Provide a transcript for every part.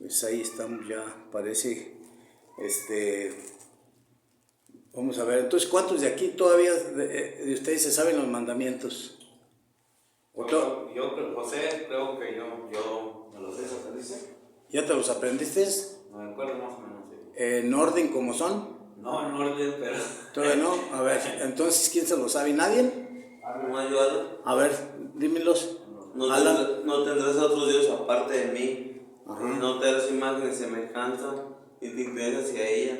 Pues ahí estamos ya, parece, vamos a ver, entonces, ¿cuántos de aquí todavía de ustedes se saben los mandamientos? Yo, José, creo que yo me los sé, ¿se dice? ¿Ya te los aprendiste? No me acuerdo más o menos, sí. ¿En orden como son? No, en orden, pero... Todavía no, a ver, entonces, ¿quién se lo sabe? ¿Nadie? No, yo, Alan. A ver, dímelos. No tendrás a otro Dios aparte de mí. Ajá. No te harás imagen y semejanza y te inclines hacia ellas.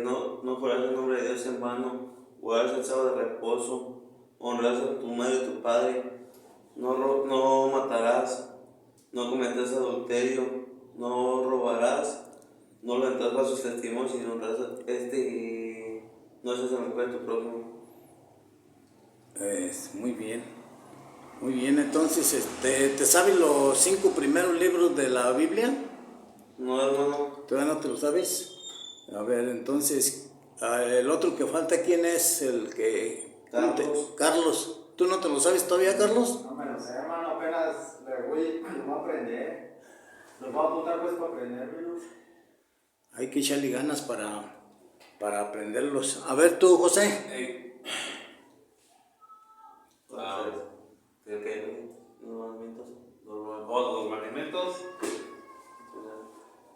No jurarás el nombre de Dios en vano. Guardarás el sábado de reposo. Honrarás a tu madre y a tu padre. No matarás. No cometerás adulterio. No robarás. No levantarás falsos testimonios y honrarás a y no seas la mujer de tu prójimo. Muy bien. Muy bien, entonces, ¿te sabes los 5 primeros libros de la Biblia? No, hermano. ¿Todavía no te lo sabes? A ver, entonces, el otro que falta, ¿quién es el que...? Carlos. Carlos. ¿Tú no te lo sabes todavía, Carlos? No me lo sé, hermano, apenas lo voy a aprender. Lo voy a apuntar pues para aprendérmelo. Hay que echarle ganas para aprenderlos. A ver tú, José. Hey. Los mandamientos.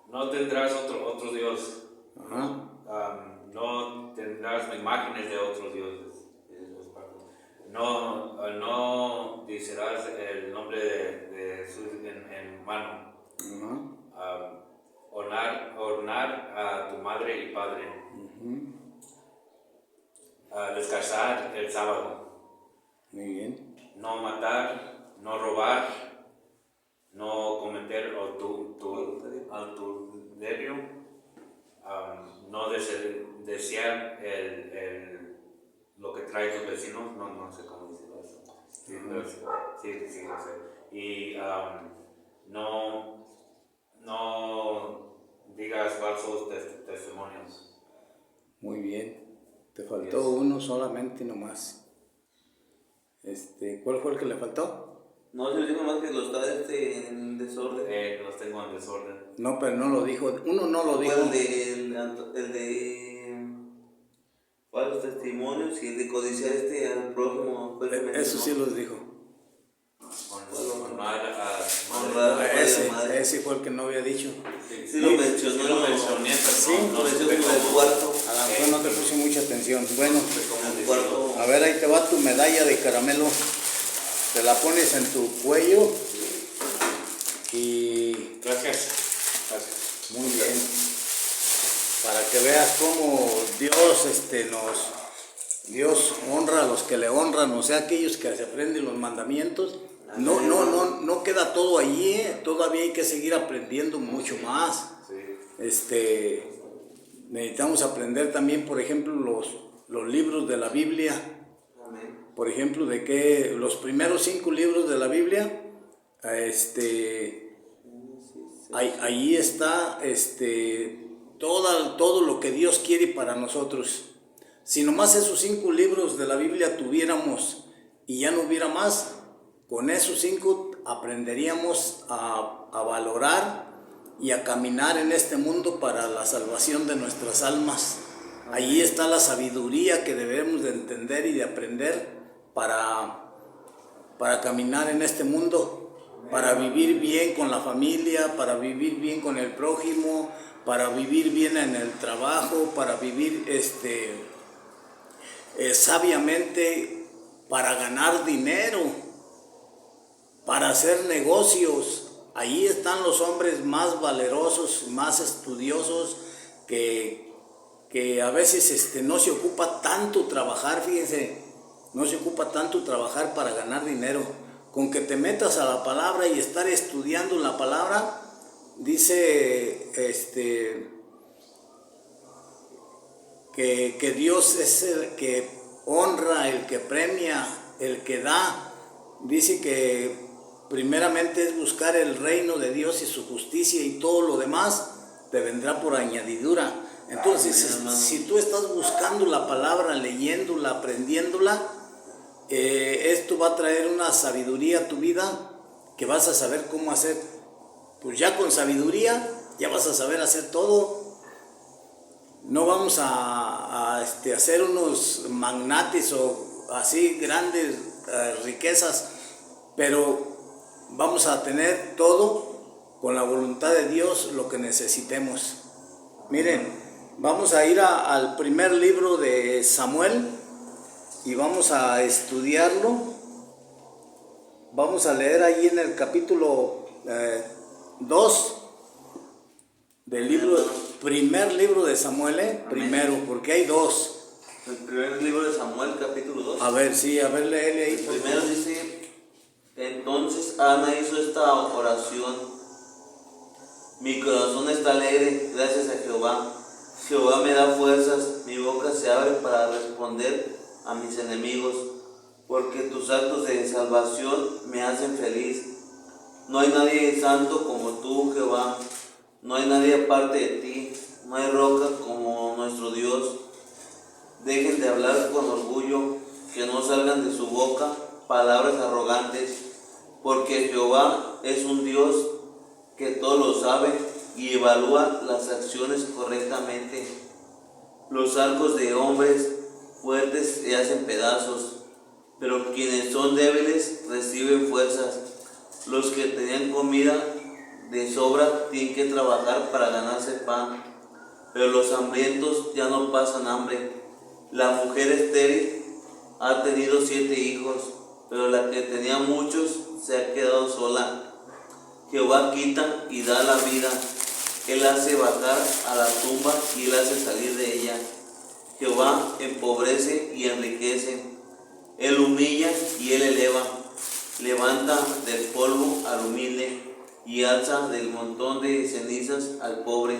No tendrás otro Dios. Ajá. No tendrás imágenes de otros dioses. No dirás el nombre de Jesús en mano. Ajá. Honrar a tu madre y padre. Descansar el sábado. Muy bien. No matar, no robar, no cometer adulterio, no desear lo que trae tus vecinos, no sé cómo decirlo eso. Sí, no sé. Y no digas falsos testimonios. Muy bien. Te faltó uno solamente nomás. ¿Cuál fue el que le faltó? No, yo digo más que lo está en desorden. Los tengo en desorden. No, pero no lo dijo. Uno no lo dijo. El de falsos testimonios y el de codiciar al prójimo. Eso sí los dijo. Ese fue el que no había dicho. Sí lo mencionó. Sí lo mencioné, pero sí, lo mencionó en el cuarto. A lo mejor no te puse mucha atención. Bueno, En el cuarto. a ver, ahí te va tu medalla de caramelo. Te la pones en tu cuello y... Gracias. Muy bien. Para que veas cómo Dios honra a los que le honran, o sea, aquellos que se aprenden los mandamientos. No queda todo allí, todavía hay que seguir aprendiendo mucho más. Sí. Necesitamos aprender también, por ejemplo, los libros de la Biblia. Amén. Por ejemplo, de que los primeros 5 libros de la Biblia, ahí está todo lo que Dios quiere para nosotros. Si nomás esos 5 libros de la Biblia tuviéramos y ya no hubiera más, con esos 5 aprenderíamos a valorar y a caminar en este mundo para la salvación de nuestras almas. Allí está la sabiduría que debemos de entender y de aprender para caminar en este mundo, para vivir bien con la familia, para vivir bien con el prójimo, para vivir bien en el trabajo, para vivir sabiamente, para ganar dinero, para hacer negocios. Ahí están los hombres más valerosos, más estudiosos, que a veces no se ocupa tanto trabajar, fíjense, no se ocupa tanto trabajar para ganar dinero. Con que te metas a la palabra y estar estudiando la palabra, dice que Dios es el que honra, el que premia, el que da. Dice que primeramente es buscar el reino de Dios y su justicia, y todo lo demás te vendrá por añadidura. Entonces, si tú estás buscando la palabra, leyéndola, aprendiéndola, esto va a traer una sabiduría a tu vida, que vas a saber cómo hacer pues ya con sabiduría ya vas a saber hacer todo. No vamos a hacer unos magnates o así grandes riquezas, pero vamos a tener todo con la voluntad de Dios lo que necesitemos. Miren, vamos a ir al primer libro de Samuel y vamos a estudiarlo. Vamos a leer ahí en el capítulo 2 del primer libro de Samuel, primero, porque hay dos. El primer libro de Samuel, capítulo 2. A ver, sí, a ver, léele ahí. Primero dice, entonces Ana hizo esta oración: mi corazón está alegre, gracias a Jehová. Jehová me da fuerzas, mi boca se abre para responder a mis enemigos, porque tus actos de salvación me hacen feliz. No hay nadie santo como tú, Jehová. No hay nadie aparte de ti, no hay roca como nuestro Dios. Dejen de hablar con orgullo, que no salgan de su boca palabras arrogantes, porque Jehová es un Dios que todo lo sabe y evalúa las acciones correctamente. Los arcos de hombres fuertes se hacen pedazos, pero quienes son débiles reciben fuerzas. Los que tenían comida de sobra tienen que trabajar para ganarse pan, pero los hambrientos ya no pasan hambre. La mujer estéril ha tenido 7 hijos, pero la que tenía muchos se ha quedado sola. Jehová quita y da la vida, Él hace bajar a la tumba y Él hace salir de ella. Jehová empobrece y enriquece, Él humilla y Él eleva, levanta del polvo al humilde y alza del montón de cenizas al pobre,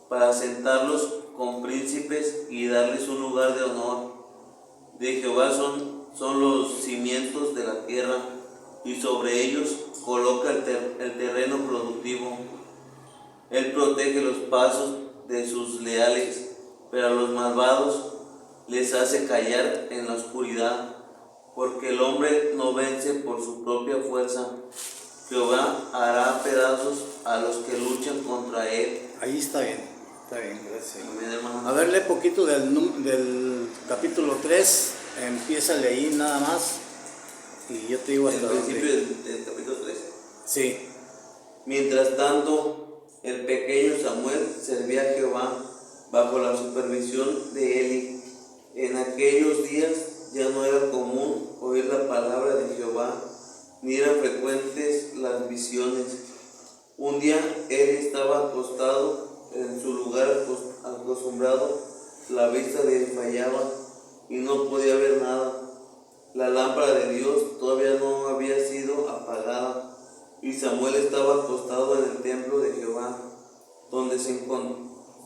para sentarlos con príncipes y darles un lugar de honor. De Jehová son los cimientos de la tierra, y sobre ellos coloca el terreno productivo. Él protege los pasos de sus leales, pero a los malvados les hace callar en la oscuridad, porque el hombre no vence por su propia fuerza. Jehová hará pedazos a los que luchan contra él. Ahí está bien, gracias. Amén, hermano. A ver, lee poquito del capítulo 3, empiézale ahí nada más y yo te digo hasta El principio dónde. del capítulo 3. Sí, Mientras tanto, el pequeño Samuel servía a Jehová bajo la supervisión de Eli. En aquellos días ya no era común oír la palabra de Jehová, ni eran frecuentes las visiones. Un día él estaba acostado en su lugar acostumbrado, la vista le fallaba y no podía ver nada. La lámpara de Dios todavía no había sido apagada, y Samuel estaba acostado en el templo de Jehová, donde se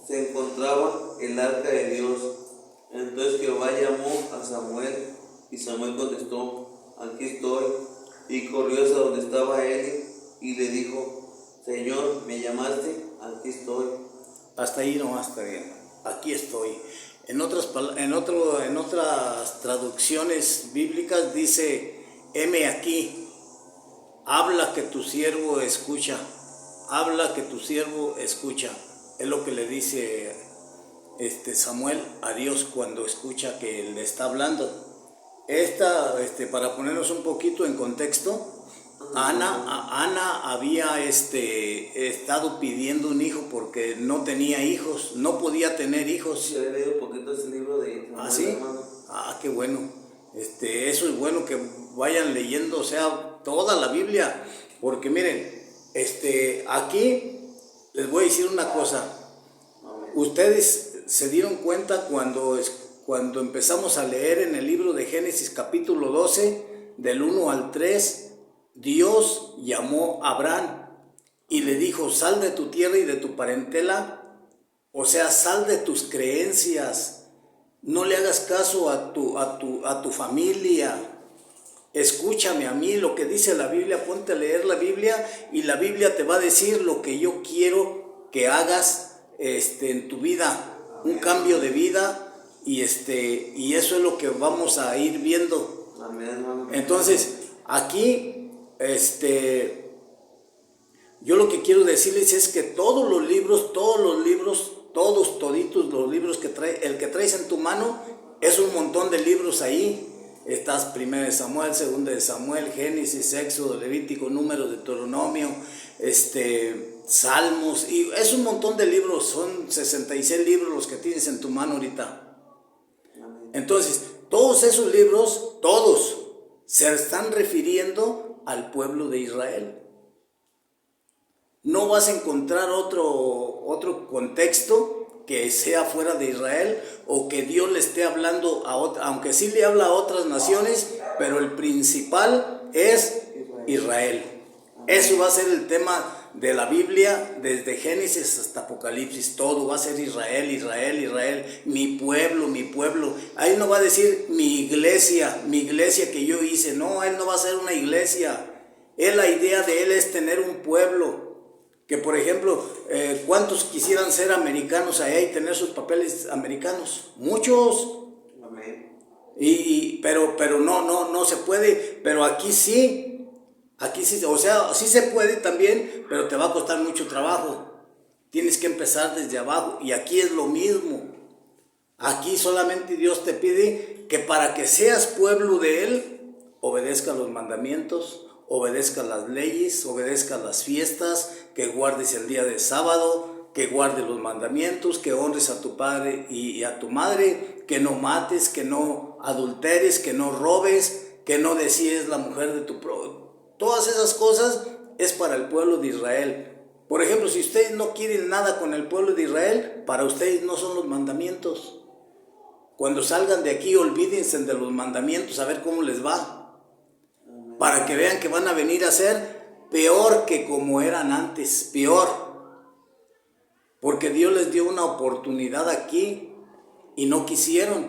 encontraba el arca de Dios. Entonces Jehová llamó a Samuel, y Samuel contestó: aquí estoy. Y corrió hacia donde estaba Eli y le dijo: Señor, ¿me llamaste? Aquí estoy. hasta ahí nomás está bien. Aquí estoy. En otras traducciones bíblicas dice: heme aquí, habla que tu siervo escucha, habla que tu siervo escucha. Es lo que le dice Samuel a Dios cuando escucha que le está hablando. Para ponernos un poquito en contexto, Ana había estado pidiendo un hijo porque no tenía hijos, no podía tener hijos. Yo he leído un poquito ese libro de Samuel, ¿Ah, sí? hermano. Ah, qué bueno. Eso es bueno que vayan leyendo, o sea, toda la Biblia, porque miren, aquí les voy a decir una cosa. Amén. Ustedes se dieron cuenta cuando empezamos a leer en el libro de Génesis capítulo 12, del 1 al 3, Dios llamó a Abraham y le dijo: sal de tu tierra y de tu parentela, o sea, sal de tus creencias, no le hagas caso a tu familia, escúchame a mí, lo que dice la Biblia, ponte a leer la Biblia y la Biblia te va a decir lo que yo quiero que hagas en tu vida, un cambio de vida. Y eso es lo que vamos a ir viendo. Amén, hermano. Entonces, aquí Yo lo que quiero decirles es que todos los libros, toditos los libros que el que traes en tu mano, es un montón de libros ahí. Estás 1 de Samuel, 2 de Samuel, Génesis, Éxodo, Levítico, Números, Deuteronomio, Salmos, y es un montón de libros, son 66 libros los que tienes en tu mano ahorita. Entonces, todos esos libros, todos, se están refiriendo al pueblo de Israel. No vas a encontrar otro contexto que sea fuera de Israel, o que Dios le esté hablando a otra, aunque sí le habla a otras naciones, pero el principal es Israel. Eso va a ser el tema de la Biblia, desde Génesis hasta Apocalipsis. Todo va a ser Israel, Israel, Israel, mi pueblo, mi pueblo. Ahí no va a decir mi iglesia que yo hice. No, él no va a ser una iglesia. La idea de él es tener un pueblo. Que por ejemplo, ¿cuántos quisieran ser americanos allá y tener sus papeles americanos? Muchos. Amén. Pero no se puede. Pero aquí sí, o sea, sí se puede también, pero te va a costar mucho trabajo. Tienes que empezar desde abajo, y aquí es lo mismo. Aquí solamente Dios te pide que para que seas pueblo de Él, obedezcas los mandamientos, obedezcas las leyes, obedezcas las fiestas, que guardes el día de sábado, que guardes los mandamientos, que honres a tu padre y a tu madre, que no mates, que no adulteres, que no robes, que no desees la mujer de tu prójimo. Todas esas cosas es para el pueblo de Israel. Por ejemplo, si ustedes no quieren nada con el pueblo de Israel, para ustedes no son los mandamientos. Cuando salgan de aquí, olvídense de los mandamientos, a ver cómo les va. Para que vean que van a venir a ser peor que como eran antes, peor. Porque Dios les dio una oportunidad aquí y no quisieron.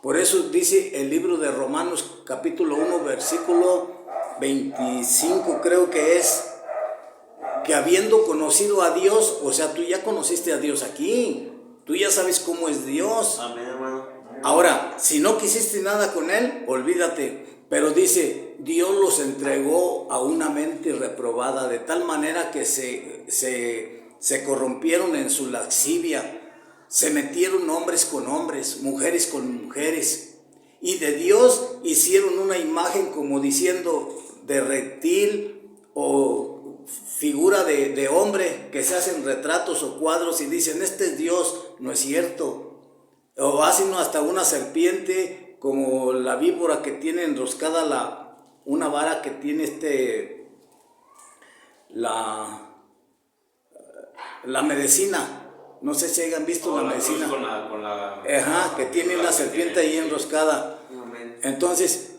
Por eso dice el libro de Romanos capítulo 1, versículo 25 creo que es, que habiendo conocido a Dios, o sea, tú ya conociste a Dios aquí, tú ya sabes cómo es Dios. Amén, hermano. Ahora, si no quisiste nada con Él, olvídate. Pero dice, Dios los entregó a una mente reprobada, de tal manera que se corrompieron en su lascivia, se metieron hombres con hombres, mujeres con mujeres, y de Dios hicieron una imagen como diciendo de reptil o figura de hombre, que se hacen retratos o cuadros y dicen, este es Dios. No es cierto. O hacen hasta una serpiente como la víbora que tiene enroscada una vara que tiene la medicina. No sé si hayan visto la medicina. Que tiene una serpiente ahí enroscada. Amén. Entonces,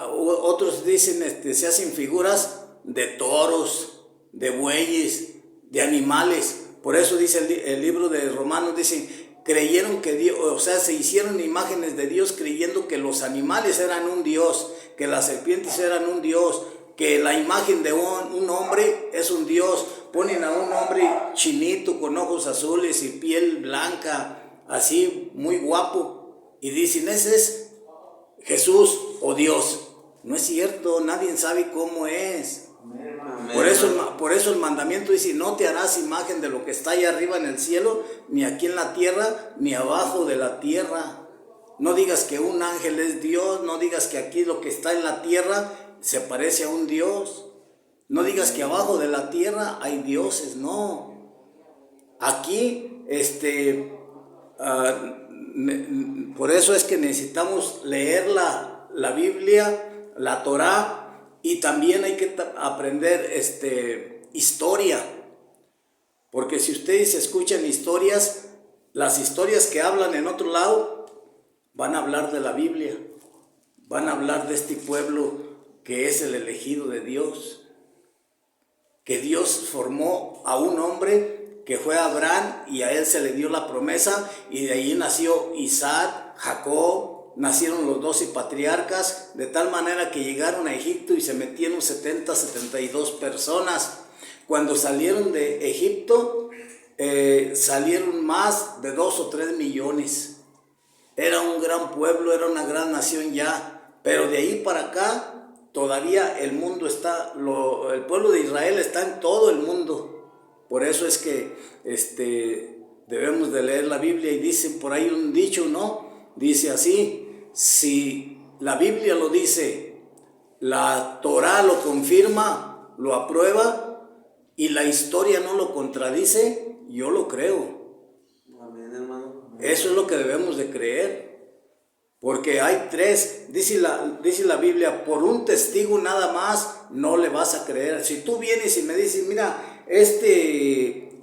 otros dicen, se hacen figuras de toros, de bueyes, de animales. Por eso dice el libro de Romanos, dice, creyeron que Dios, o sea, se hicieron imágenes de Dios creyendo que los animales eran un Dios, que las serpientes eran un Dios, que la imagen de un hombre es un Dios. Ponen a un hombre chinito con ojos azules y piel blanca, así muy guapo, y dicen, ese es Jesús o Dios. No es cierto, nadie sabe cómo es. Amén. Por eso el mandamiento dice, no te harás imagen de lo que está allá arriba en el cielo, ni aquí en la tierra, ni abajo de la tierra. No digas que un ángel es Dios, no digas que aquí lo que está en la tierra se parece a un Dios. No digas que abajo de la tierra hay dioses, no. Aquí, por eso es que necesitamos leer la Biblia, la Torá, y también hay que aprender historia. Porque si ustedes escuchan historias, las historias que hablan en otro lado, van a hablar de la Biblia, van a hablar de este pueblo que es el elegido de Dios. Que Dios formó a un hombre que fue Abraham, y a él se le dio la promesa, y de ahí nació Isaac, Jacob, nacieron los 12 patriarcas, de tal manera que llegaron a Egipto y se metieron 72 personas. Cuando salieron de Egipto, salieron más de 2 o 3 millones. Era un gran pueblo, era una gran nación ya, pero de ahí para acá todavía el mundo está, el pueblo de Israel está en todo el mundo. Por eso es que debemos de leer la Biblia, y dice por ahí un dicho, ¿no? Dice así: si la Biblia lo dice, la Torá lo confirma, lo aprueba, y la historia no lo contradice, yo lo creo. Amén, hermano. Eso es lo que debemos de creer. Porque hay tres, dice la Biblia, por un testigo nada más no le vas a creer. Si tú vienes y me dices, mira,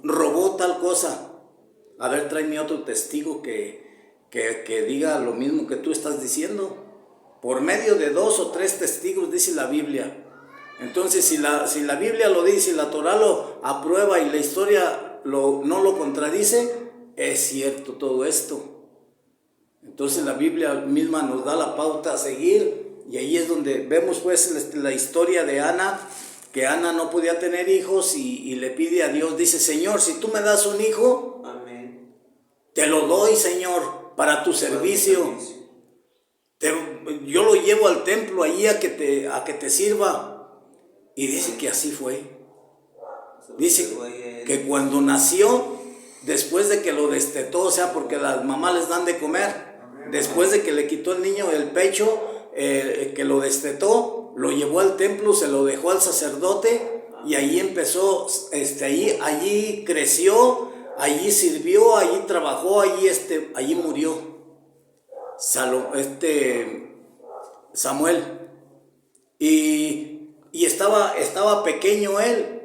robó tal cosa, a ver, tráeme otro testigo que diga lo mismo que tú estás diciendo. Por medio de 2 o 3 testigos, dice la Biblia. Entonces, si la Biblia lo dice, la Torá lo aprueba y la historia no lo contradice, es cierto todo esto. Entonces la Biblia misma nos da la pauta a seguir, y ahí es donde vemos pues la historia de Ana, que Ana no podía tener hijos y le pide a Dios, dice: Señor, si tú me das un hijo, Amén. te lo doy, Señor, para tu servicio. Yo lo llevo al templo allí a que te sirva. Y dice que así fue. Dice que cuando nació, después de que lo destetó, o sea, porque las mamás les dan de comer, después de que le quitó el niño del pecho, que lo destetó, lo llevó al templo, se lo dejó al sacerdote, y ahí empezó, allí creció, allí sirvió, allí trabajó, allí murió Samuel. Y estaba pequeño él,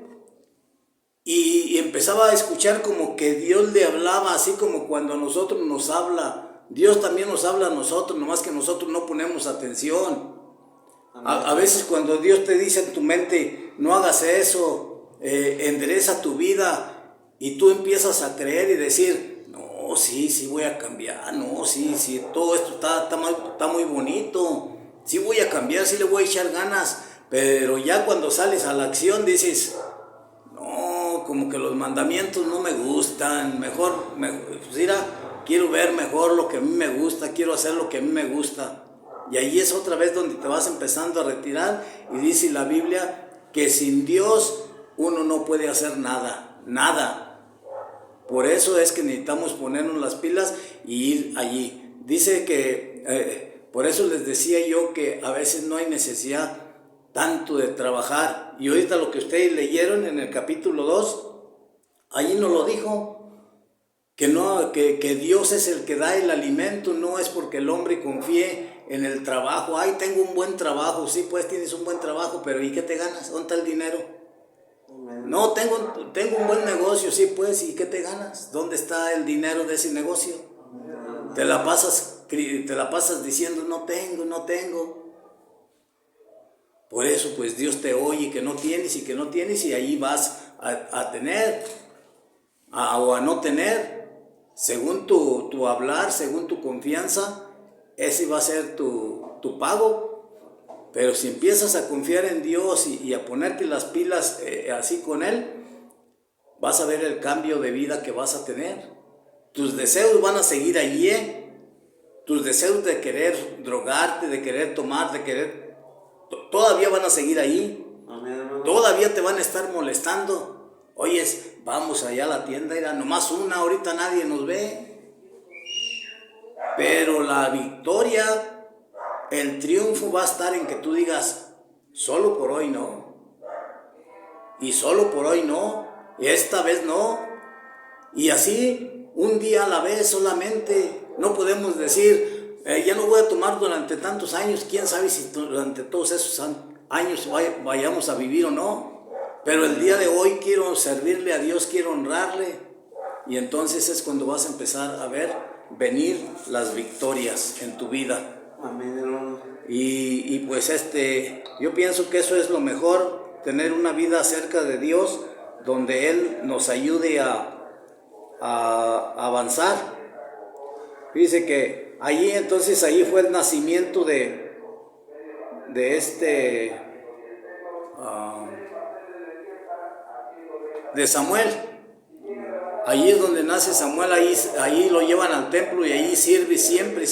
y empezaba a escuchar como que Dios le hablaba, así como cuando a nosotros nos habla. Dios también nos habla a nosotros, nomás que nosotros no ponemos atención. A veces cuando Dios te dice en tu mente, no hagas eso, endereza tu vida, y tú empiezas a creer y decir, no, sí voy a cambiar, no, sí, todo esto está muy bonito, sí voy a cambiar, sí le voy a echar ganas, pero ya cuando sales a la acción dices, no, como que los mandamientos no me gustan, mejor pues mira, quiero ver mejor lo que a mí me gusta, quiero hacer lo que a mí me gusta. Y ahí es otra vez donde te vas empezando a retirar, y dice la Biblia que sin Dios uno no puede hacer nada. Por eso es que necesitamos ponernos las pilas y ir allí. Dice que, por eso les decía yo que a veces no hay necesidad tanto de trabajar. Y ahorita lo que ustedes leyeron en el capítulo 2, allí nos lo dijo. Que Dios es el que da el alimento, no es porque el hombre confíe en el trabajo. Ay, tengo un buen trabajo, sí, pues tienes un buen trabajo, pero ¿y qué te ganas? ¿Dónde está el dinero? No, tengo un buen negocio, sí, pues, ¿y qué te ganas? ¿Dónde está el dinero de ese negocio? Te la pasas diciendo, no tengo. Por eso, pues, Dios te oye que no tienes, y ahí vas a tener o a no tener. Según tu hablar, según tu confianza, ese va a ser tu pago. Pero si empiezas a confiar en Dios y a ponerte las pilas así con Él, vas a ver el cambio de vida que vas a tener. Tus deseos van a seguir allí, tus deseos de querer drogarte, de querer tomar, todavía van a seguir ahí. Todavía te van a estar molestando. Oyes, vamos allá a la tienda, era nomás una, ahorita nadie nos ve. Pero la victoria, el triunfo va a estar en que tú digas, solo por hoy no. Y solo por hoy no, y esta vez no. Y así, un día a la vez solamente. No podemos decir, ya no voy a tomar durante tantos años, quién sabe si durante todos esos años vayamos a vivir o no. Pero el día de hoy quiero servirle a Dios, quiero honrarle. Y entonces es cuando vas a empezar a ver venir las victorias en tu vida. Amén, hermano. Y pues yo pienso que eso es lo mejor, tener una vida cerca de Dios, donde Él nos ayude a avanzar. Dice que allí fue el nacimiento de Samuel. Allí es donde nace Samuel, ahí lo llevan al templo y ahí sirve siempre.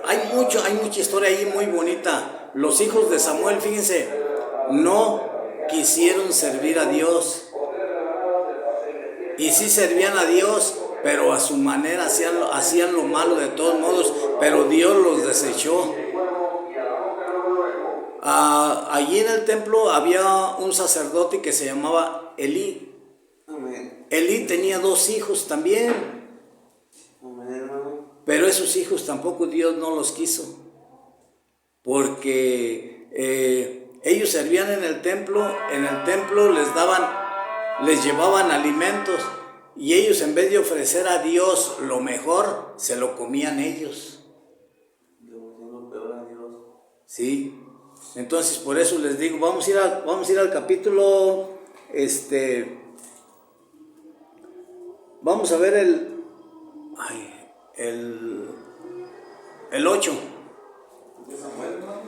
Hay mucha historia ahí muy bonita. los hijos de Samuel, fíjense, no quisieron servir a Dios. Y sí servían a Dios, pero a su manera hacían lo malo de todos modos, pero Dios los desechó. Allí en el templo había un sacerdote que se llamaba Elí. Amén. Elí tenía 2 hijos también, Amén, hermano. pero esos hijos tampoco Dios no los quiso, porque ellos servían en el templo les llevaban alimentos, y ellos, en vez de ofrecer a Dios lo mejor, se lo comían ellos. Lo peor a Dios. Sí, entonces por eso les digo, vamos a ir al capítulo, vamos a ver el 8. ¿De Samuel, hermano?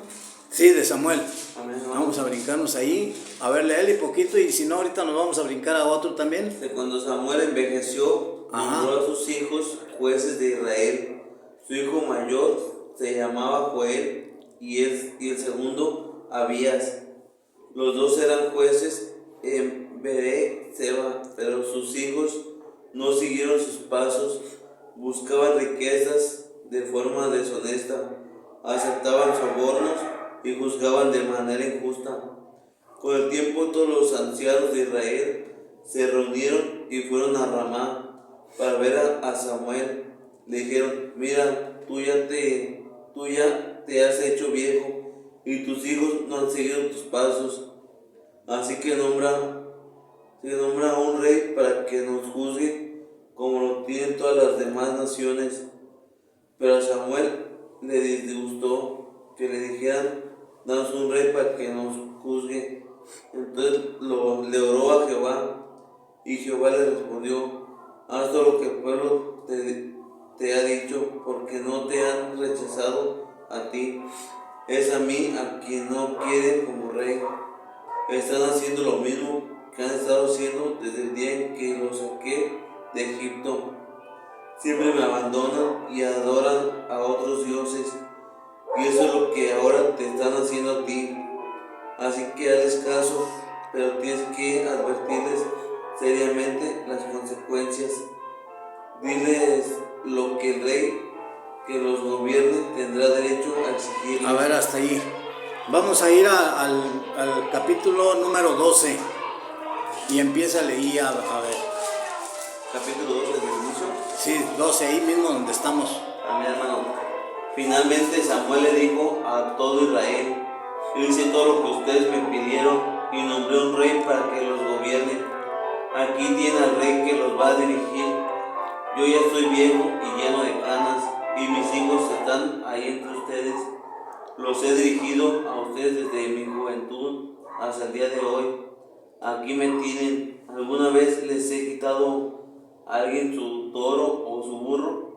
Sí, de Samuel. Amén, hermano. Vamos a brincarnos ahí, a ver, léele poquito, y si no, ahorita nos vamos a brincar a otro también. Cuando Samuel envejeció, Ajá. nombró a sus hijos jueces de Israel. Su hijo mayor se llamaba Joel y el segundo Abías. Los 2 eran jueces en Beer-seba, pero sus hijos no siguieron sus pasos, buscaban riquezas de forma deshonesta, aceptaban sobornos y juzgaban de manera injusta. Con el tiempo todos los ancianos de Israel se reunieron y fueron a Ramá para ver a Samuel. Le dijeron: mira, tú ya te has hecho viejo y tus hijos no han seguido tus pasos. Así que nombra a un rey para que nos juzgue como lo tienen todas las demás naciones. Pero a Samuel le disgustó que le dijeran: danos un rey para que nos juzgue. Entonces le oró a Jehová, y Jehová le respondió: haz todo lo que el pueblo te ha dicho, porque no te han rechazado a ti, es a mí a quien no quieren como rey. Están haciendo lo mismo que han estado haciendo desde el día en que los saqué de Egipto. Siempre me abandonan y adoran a otros dioses, y eso es lo que ahora te están haciendo a ti. Así que hazles caso, pero tienes que advertirles seriamente las consecuencias. Diles lo que el rey que los gobierne tendrá derecho a exigirles. A ver, hasta ahí. Vamos a ir al capítulo número 12. Y empieza a leer, a ver. Capítulo 12 del inicio. Sí, 12, ahí mismo donde estamos. Amén, hermano. Finalmente Samuel le dijo a todo Israel: yo hice todo lo que ustedes me pidieron y nombré un rey para que los gobierne. Aquí tiene al rey que los va a dirigir. Yo ya estoy viejo y lleno de canas, y mis hijos están ahí entre ustedes. Los he dirigido a ustedes desde mi juventud hasta el día de hoy. Aquí me tienen. ¿Alguna vez les he quitado a alguien su toro o su burro?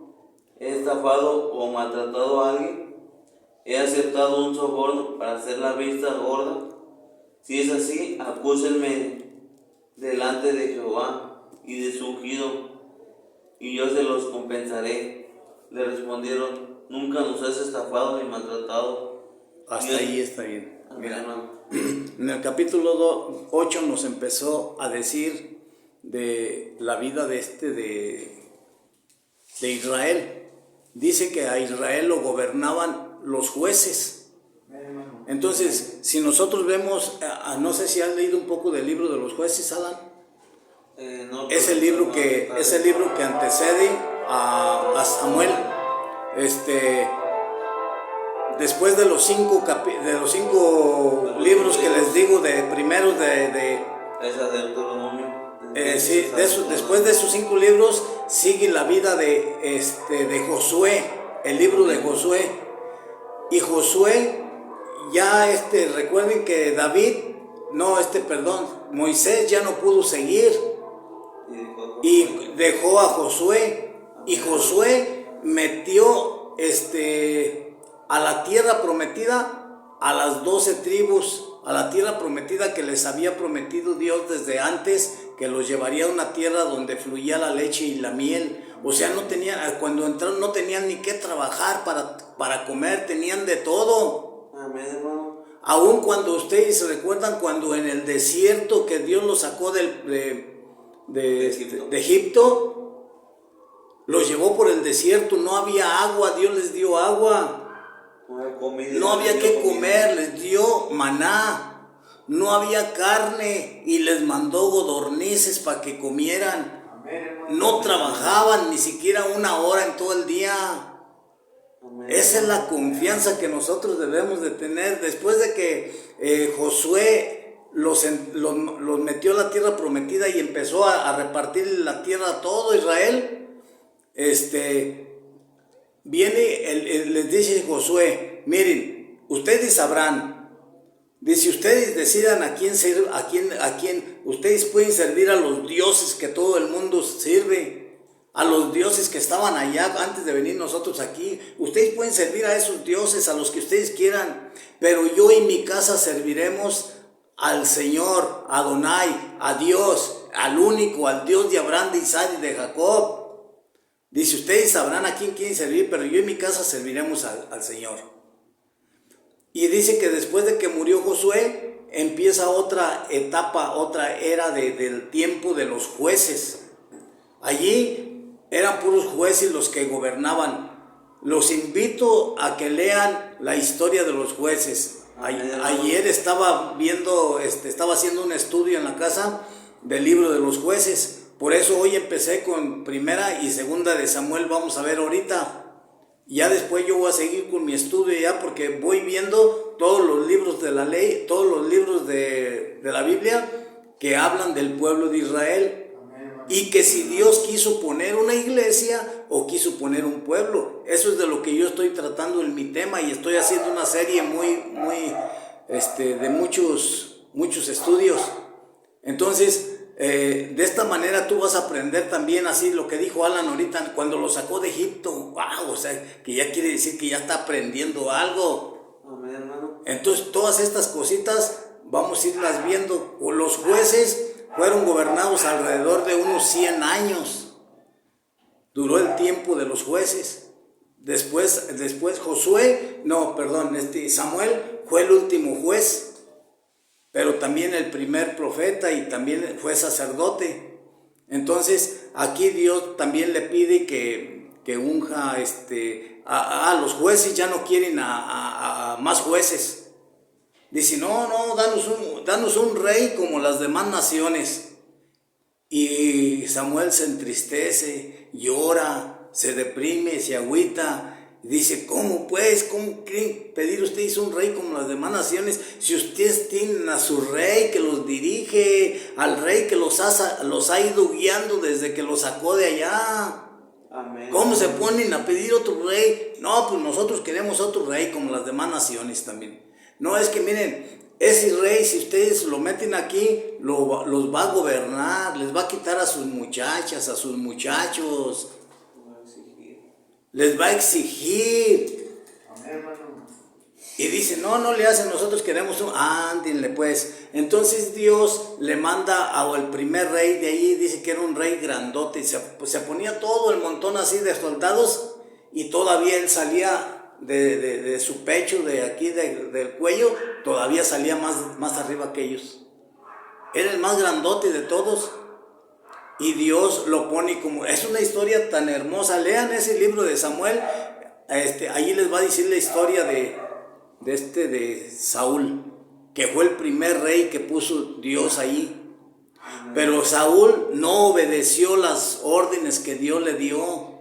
¿He estafado o maltratado a alguien? ¿He aceptado un soborno para hacer la vista gorda? Si es así, acúsenme delante de Jehová y de su ungido, y yo se los compensaré. Le respondieron: nunca nos has estafado ni maltratado. Hasta ahí está bien. Mira, hermano. En el capítulo 8 nos empezó a decir de la vida de Israel. Dice que a Israel lo gobernaban los jueces. Entonces, si nosotros vemos, no sé si has leído un poco del libro de los jueces, Alan. No, Es el libro que antecede a Samuel. Después de los 5 libros que les digo de primeros Esa de Deuteronomio. sí, después de esos 5 libros sigue la vida de Josué, el libro de Josué. Y Josué ya recuerden que Moisés ya no pudo seguir y dejó a Josué, y Josué metió a la tierra prometida a las 12 tribus, a la tierra prometida que les había prometido Dios desde antes, que los llevaría a una tierra donde fluía la leche y la miel. O sea, cuando entraron no tenían ni qué trabajar para comer, tenían de todo. Amén, hermano. Aun cuando ustedes se recuerdan cuando en el desierto que Dios los sacó de Egipto, los llevó por el desierto, no había agua, Dios les dio agua, No había comida. no había que comer, les dio maná, no había carne y les mandó codornices para que comieran. Amén, hermano. No trabajaban ni siquiera una hora en todo el día. Amén. Esa es la confianza que nosotros debemos de tener. Después de que Josué los metió a la tierra prometida y empezó a repartir la tierra a todo Israel, les dice Josué, miren, ustedes sabrán. Dice, ustedes decidan a quién ustedes pueden servir a los dioses que todo el mundo sirve, a los dioses que estaban allá antes de venir nosotros aquí. Ustedes pueden servir a esos dioses, a los que ustedes quieran, pero yo y mi casa serviremos al Señor, a Adonai, a Dios, al único, al Dios de Abraham, de Isaac y de Jacob. Dice, ustedes sabrán a quién quieren servir, pero yo y mi casa serviremos al Señor. Y dice que después de que murió Josué, empieza otra etapa, otra era del tiempo de los jueces. Allí eran puros jueces los que gobernaban. Los invito a que lean la historia de los jueces. Ayer estaba haciendo un estudio en la casa del libro de los jueces. Por eso hoy empecé con primera y segunda de Samuel, vamos a ver ahorita. Ya después yo voy a seguir con mi estudio ya, porque voy viendo todos los libros de la ley, todos los libros de la Biblia que hablan del pueblo de Israel. Y que si Dios quiso poner una iglesia o quiso poner un pueblo. Eso es de lo que yo estoy tratando en mi tema, y estoy haciendo una serie de muchos estudios. Entonces, de esta manera tú vas a aprender también, así lo que dijo Alan ahorita, cuando lo sacó de Egipto. Wow, o sea, que ya quiere decir que ya está aprendiendo algo. Amén, hermano. Entonces, todas estas cositas vamos a irlas viendo. Los jueces fueron gobernados alrededor de unos 100 años. Duró el tiempo de los jueces. Después Samuel fue el último juez, pero también el primer profeta, y también fue sacerdote. Entonces, aquí Dios también le pide que unja a los jueces. Ya no quieren a más jueces. Dice, no, danos un rey como las demás naciones. Y Samuel se entristece, llora, se deprime, se agüita. Dice, ¿cómo quieren pedir ustedes un rey como las demás naciones? Si ustedes tienen a su rey que los dirige, al rey que los ha ido guiando desde que los sacó de allá. Amén. ¿Cómo se ponen a pedir otro rey? No, pues nosotros queremos otro rey como las demás naciones también. No, es que miren, ese rey, si ustedes lo meten aquí, los va a gobernar, les va a quitar a sus muchachas, a sus muchachos, les va a exigir. Amén, hermano. Y dice, no le hacen, nosotros queremos ándenle pues. Entonces Dios le manda al primer rey de ahí, dice que era un rey grandote, y se ponía todo el montón así de soldados, y todavía él salía de su pecho, de aquí del cuello, todavía salía más arriba que ellos. Era el más grandote de todos. Y Dios lo pone como, es una historia tan hermosa. Lean ese libro de Samuel. Allí les va a decir la historia de Saúl, que fue el primer rey que puso Dios ahí. Pero Saúl no obedeció las órdenes que Dios le dio.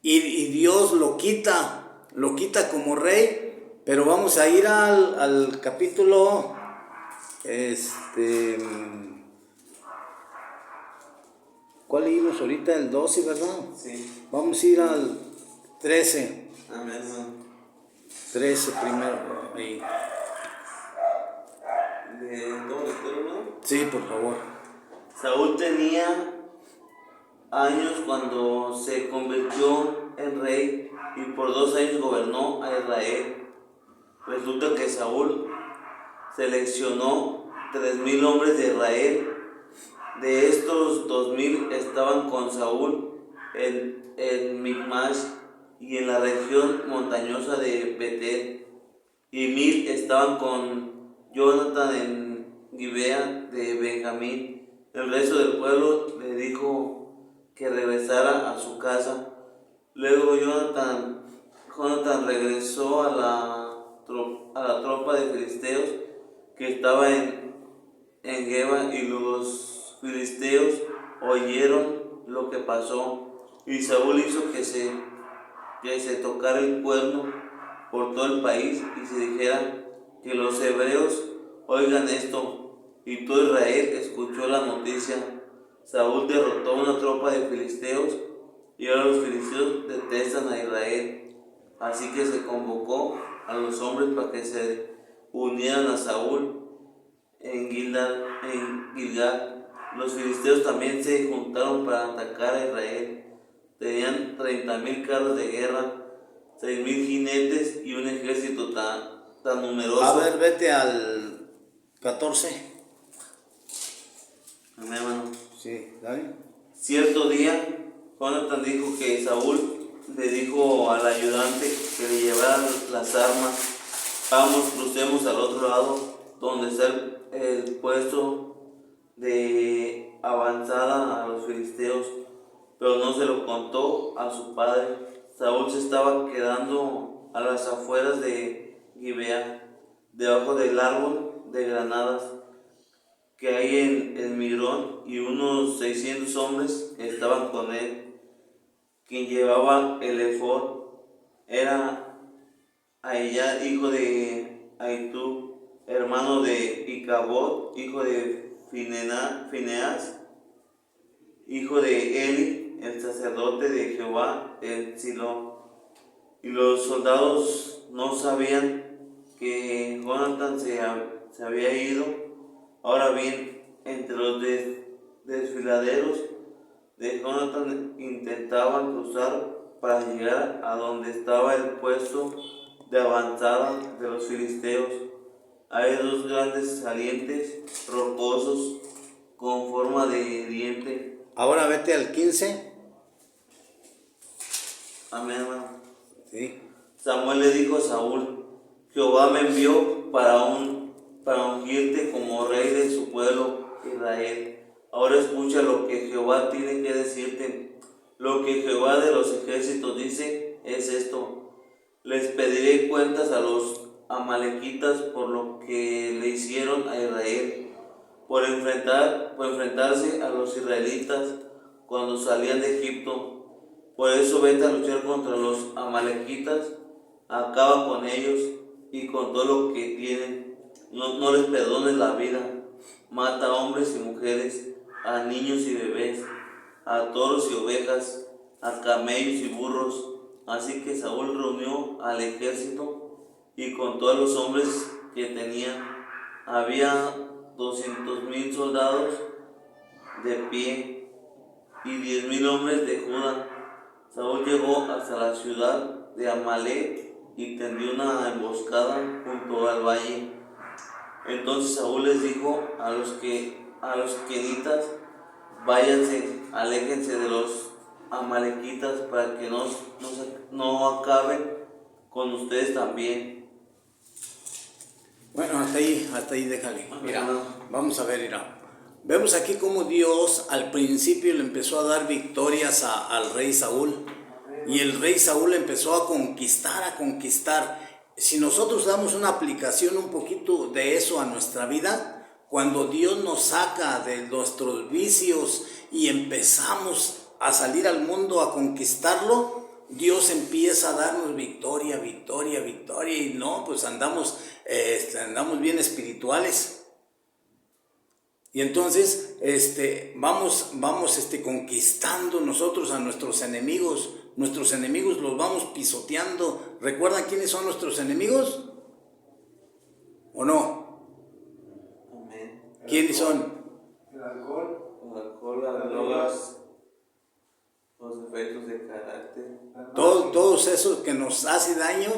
Y Dios lo quita como rey. Pero vamos a ir al capítulo, ¿cuál leímos ahorita? El 12, ¿verdad? Sí. Vamos a ir al 13. Amén, hermano. 13 primero, ahí. ¿Dónde estoy, hermano? Sí, por favor. Saúl tenía años cuando se convirtió en rey y por 2 años gobernó a Israel. Resulta que Saúl seleccionó 3,000 hombres de Israel. De estos 2,000 estaban con Saúl en Micmash y en la región montañosa de Betel, y 1000 estaban con Jonathan en Gibea de Benjamín. El resto del pueblo le dijo que regresara a su casa. Luego Jonathan regresó a la tropa de filisteos que estaba en Geba, y los filisteos oyeron lo que pasó, y Saúl hizo que se tocara el cuerno por todo el país y se dijera que los hebreos oigan esto. Y todo Israel escuchó la noticia. Saúl derrotó una tropa de filisteos y ahora los filisteos detestan a Israel. Así que se convocó a los hombres para que se unieran a Saúl en Gilgal. Los filisteos también se juntaron para atacar a Israel. Tenían 30,000 carros de guerra, 6,000 jinetes y un ejército tan numeroso. A ver, vete al 14. Amén, hermano. Sí, dale. Cierto día, Jonathan dijo que Saúl le dijo al ayudante que le llevara las armas. Vamos, crucemos al otro lado, donde está el puesto de avanzada a los filisteos. Pero no se lo contó a su padre. Saúl se estaba quedando a las afueras de Gibea, debajo del árbol de granadas que hay en Migrón, y unos 600 hombres estaban con él. Quien llevaba el efod era Ahiyad, hijo de Ahitub, hermano de Icabod, hijo de Fineas, hijo de Eli, el sacerdote de Jehová en Silo. Y los soldados no sabían que Jonathan se había ido. Ahora bien, entre los desfiladeros de Jonathan intentaban cruzar para llegar a donde estaba el puesto de avanzada de los filisteos. Hay 2 grandes salientes rocosos con forma de diente. Ahora vete al 15. Amén, hermano. Sí. Samuel le dijo a Saúl: Jehová me envió para ungirte como rey de su pueblo Israel. Ahora escucha lo que Jehová tiene que decirte. Lo que Jehová de los ejércitos dice es esto: les pediré cuentas a los amalequitas por lo que le hicieron a Israel, por enfrentarse a los israelitas cuando salían de Egipto. Por eso vete a luchar contra los amalequitas, acaba con ellos y con todo lo que tienen. No les perdones la vida. Mata a hombres y mujeres, a niños y bebés, a toros y ovejas, a camellos y burros. Así que Saúl reunió al ejército y contó a los hombres que tenía. Había 200,000 soldados de pie y 10,000 hombres de Judá. Saúl llegó hasta la ciudad de Amalek y tendió una emboscada junto al valle. Entonces Saúl les dijo a los quenitas: váyanse, aléjense de los amalequitas para que no acaben con ustedes también. Bueno, hasta ahí déjale. Mira, vamos a ver, mira. Vemos aquí cómo Dios al principio le empezó a dar victorias al rey Saúl. Y el rey Saúl empezó a conquistar. Si nosotros damos una aplicación un poquito de eso a nuestra vida, cuando Dios nos saca de nuestros vicios y empezamos a salir al mundo a conquistarlo, Dios empieza a darnos victoria, y no, pues andamos bien espirituales. Y entonces vamos conquistando nosotros a nuestros enemigos. Nuestros enemigos los vamos pisoteando. ¿Recuerdan quiénes son nuestros enemigos? ¿O no? Amén. ¿Quiénes son? El alcohol, Las drogas, los defectos de carácter. Todos esos que nos hace daño,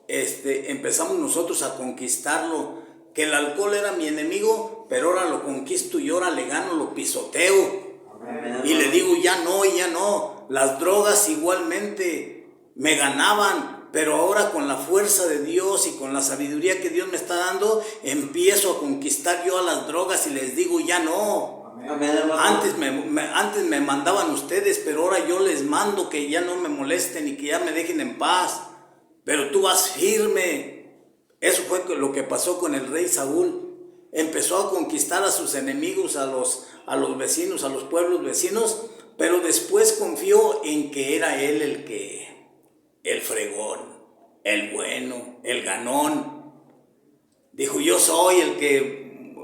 empezamos nosotros a conquistarlo. Que el alcohol era mi enemigo, pero ahora lo conquisto y ahora le gano, lo pisoteo. Amén. Y le digo, ya no. Las drogas igualmente me ganaban, pero ahora con la fuerza de Dios y con la sabiduría que Dios me está dando, empiezo a conquistar yo a las drogas y les digo, ya no. Amén, hermano. Antes me mandaban ustedes, pero ahora yo les mando que ya no me molesten y que ya me dejen en paz. Pero tú vas firme. Eso fue lo que pasó con el rey Saúl. Empezó a conquistar a sus enemigos, a los vecinos, a los pueblos vecinos, pero después confió en que era él el fregón, el bueno, el ganón. Dijo, yo soy el que,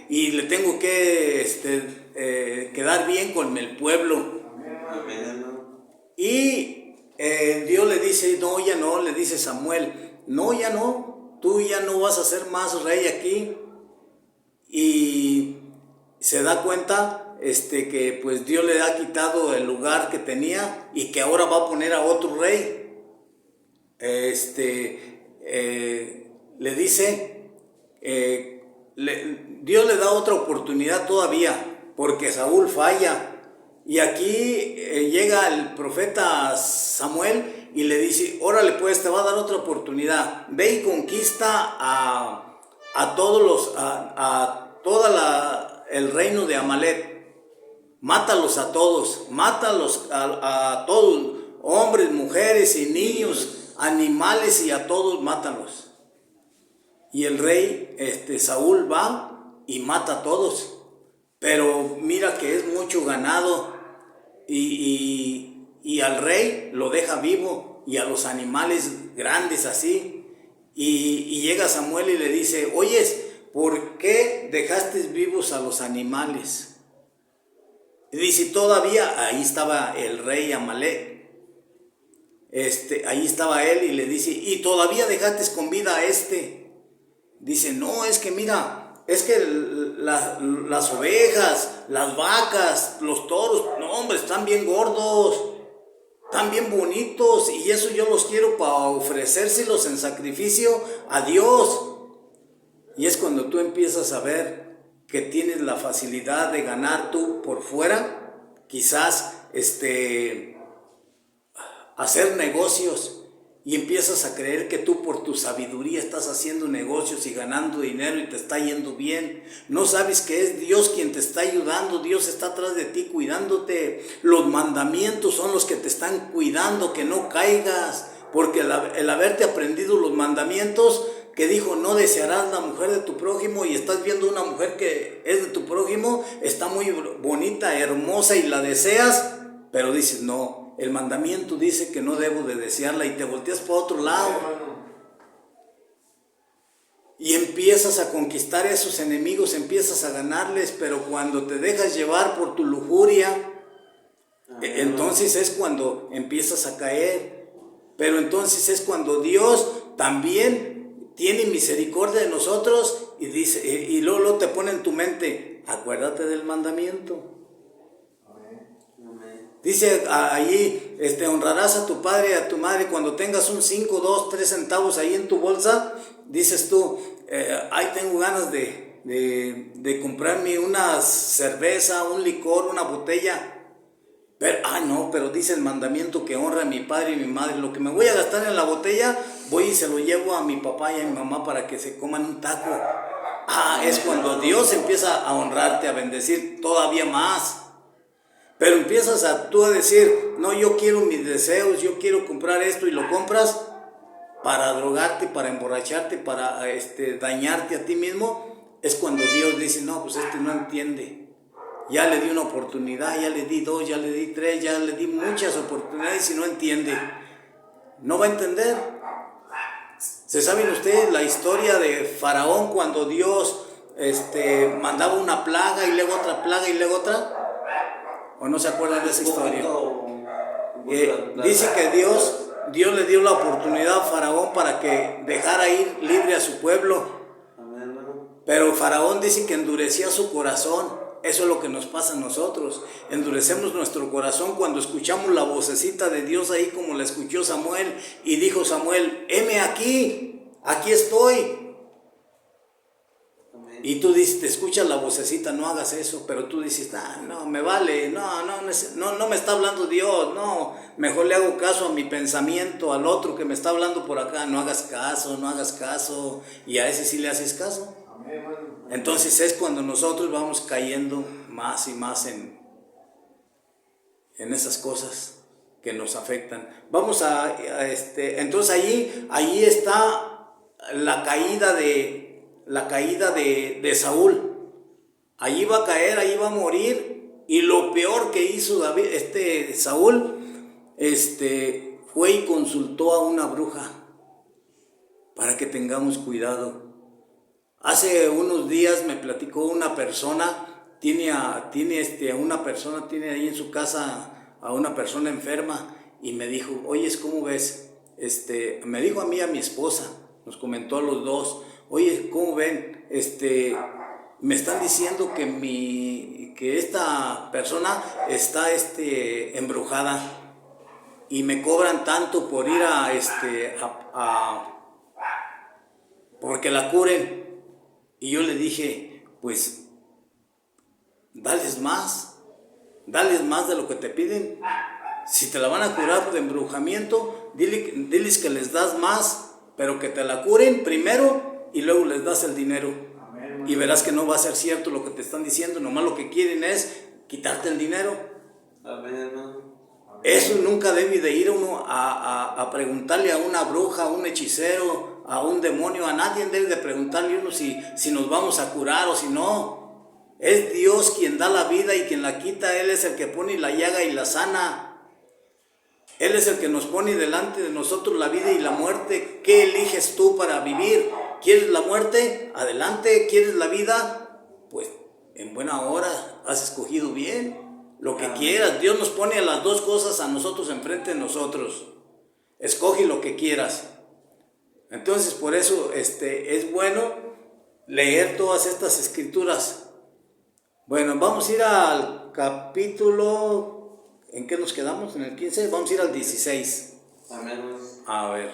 y le tengo que quedar bien con el pueblo. Amén, hermano. Y Dios le dice, no, ya no, le dice Samuel, no, ya no, tú ya no vas a ser más rey aquí. Y se da cuenta que pues Dios le ha quitado el lugar que tenía y que ahora va a poner a otro rey. Le dice, Dios le da otra oportunidad todavía, porque Saúl falla. Y aquí llega el profeta Samuel y le dice, órale pues, te va a dar otra oportunidad, ve y conquista a todos el reino de Amalek, mátalos a todos, mátalos a todos, hombres, mujeres y niños, animales y a todos mátalos. Y el rey Saúl va y mata a todos, pero mira que es mucho ganado y al rey lo deja vivo y a los animales grandes así. Y llega Samuel y le dice, oyes, ¿por qué dejaste vivos a los animales? Y dice, todavía, ahí estaba el rey Amalek, ahí estaba él y le dice, ¿y todavía dejaste con vida a este? Dice, no, es que mira, es que las ovejas, las vacas, los toros, no hombre, están bien gordos, están bien bonitos y eso yo los quiero para ofrecérselos en sacrificio a Dios. Y es cuando tú empiezas a ver que tienes la facilidad de ganar tú por fuera, quizás hacer negocios, y empiezas a creer que tú por tu sabiduría estás haciendo negocios y ganando dinero y te está yendo bien. No sabes que es Dios quien te está ayudando, Dios está atrás de ti cuidándote. Los mandamientos son los que te están cuidando, que no caigas, porque el haberte aprendido los mandamientos, que dijo, no desearás la mujer de tu prójimo, y estás viendo una mujer que es de tu prójimo, está muy bonita, hermosa, y la deseas, pero dices, no, el mandamiento dice que no debo de desearla, y te volteas para otro lado. Y empiezas a conquistar a esos enemigos, empiezas a ganarles, pero cuando te dejas llevar por tu lujuria, entonces es cuando empiezas a caer. Pero entonces es cuando Dios también tiene misericordia de nosotros y dice, y luego te pone en tu mente, acuérdate del mandamiento. Dice allí, honrarás a tu padre y a tu madre. Cuando tengas un 5, 2, 3 centavos ahí en tu bolsa, dices tú, ahí tengo ganas de comprarme una cerveza, un licor, una botella. Pero dice el mandamiento que honra a mi padre y mi madre. Lo que me voy a gastar en la botella, voy y se lo llevo a mi papá y a mi mamá para que se coman un taco. Es cuando Dios empieza a honrarte, a bendecir todavía más. Pero empiezas tú a decir, no, yo quiero mis deseos, yo quiero comprar esto, y lo compras para drogarte, para emborracharte, para dañarte a ti mismo. Es cuando Dios dice, no, pues no entiende. Ya le di una oportunidad, ya le di 2, ya le di 3, ya le di muchas oportunidades y no entiende. No va a entender. ¿Se saben ustedes la historia de Faraón cuando Dios mandaba una plaga y luego otra plaga y luego otra? ¿O no se acuerdan de esa historia? Dice que Dios le dio la oportunidad a Faraón para que dejara ir libre a su pueblo. Pero Faraón dice que endurecía su corazón. Eso es lo que nos pasa a nosotros. Endurecemos nuestro corazón cuando escuchamos la vocecita de Dios ahí, como la escuchó Samuel. Y dijo Samuel, heme aquí, aquí estoy. Y tú dices, te escuchas la vocecita, no hagas eso, pero tú dices, no, me vale, no me está hablando Dios, no, mejor le hago caso a mi pensamiento, al otro que me está hablando por acá, no hagas caso, y a ese sí le haces caso. Entonces es cuando nosotros vamos cayendo más y más en esas cosas que nos afectan. Vamos entonces allí está la caída de Saúl. Allí va a caer, allí va a morir, y lo peor que hizo Saúl, fue y consultó a una bruja, para que tengamos cuidado. Hace unos días me platicó una persona, tiene ahí en su casa a una persona enferma, y me dijo, oye, ¿cómo ves? Me dijo a mí, a mi esposa, nos comentó a los dos, oye, ¿cómo ven? Me están diciendo que esta persona está embrujada, y me cobran tanto por ir porque la curen. Y yo le dije, pues, dales más de lo que te piden. Si te la van a curar de embrujamiento, diles que les das más, pero que te la curen primero y luego les das el dinero. Amén. Y verás que no va a ser cierto lo que te están diciendo, nomás lo que quieren es quitarte el dinero. Amén, hermano. Eso nunca debe de ir uno a preguntarle a una bruja, a un hechicero, a un demonio, a nadie debe de preguntarle uno si nos vamos a curar o si no. Es Dios quien da la vida y quien la quita. Él es el que pone la llaga y la sana. Él es el que nos pone delante de nosotros la vida y la muerte. ¿Qué eliges tú para vivir? ¿Quieres la muerte? Adelante. ¿Quieres la vida? Pues en buena hora has escogido bien. Lo que quieras. Dios nos pone a las dos cosas a nosotros enfrente de nosotros. Escoge lo que quieras. Entonces, por eso es bueno leer todas estas escrituras. Bueno, vamos a ir al capítulo, ¿en qué nos quedamos? ¿En el 15? Vamos a ir al 16. Amén. A ver.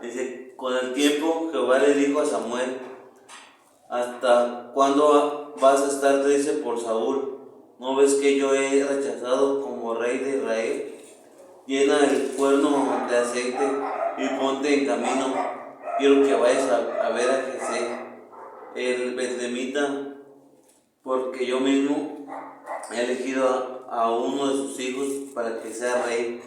Dice, con el tiempo Jehová le dijo a Samuel, ¿hasta cuándo vas a estar triste por Saúl? ¿No ves que yo he rechazado como rey de Israel? Llena el cuerno de aceite y ponte en camino. Quiero que vayas a ver a Jesé, el betlehemita, porque yo mismo he elegido a uno de sus hijos para que sea rey.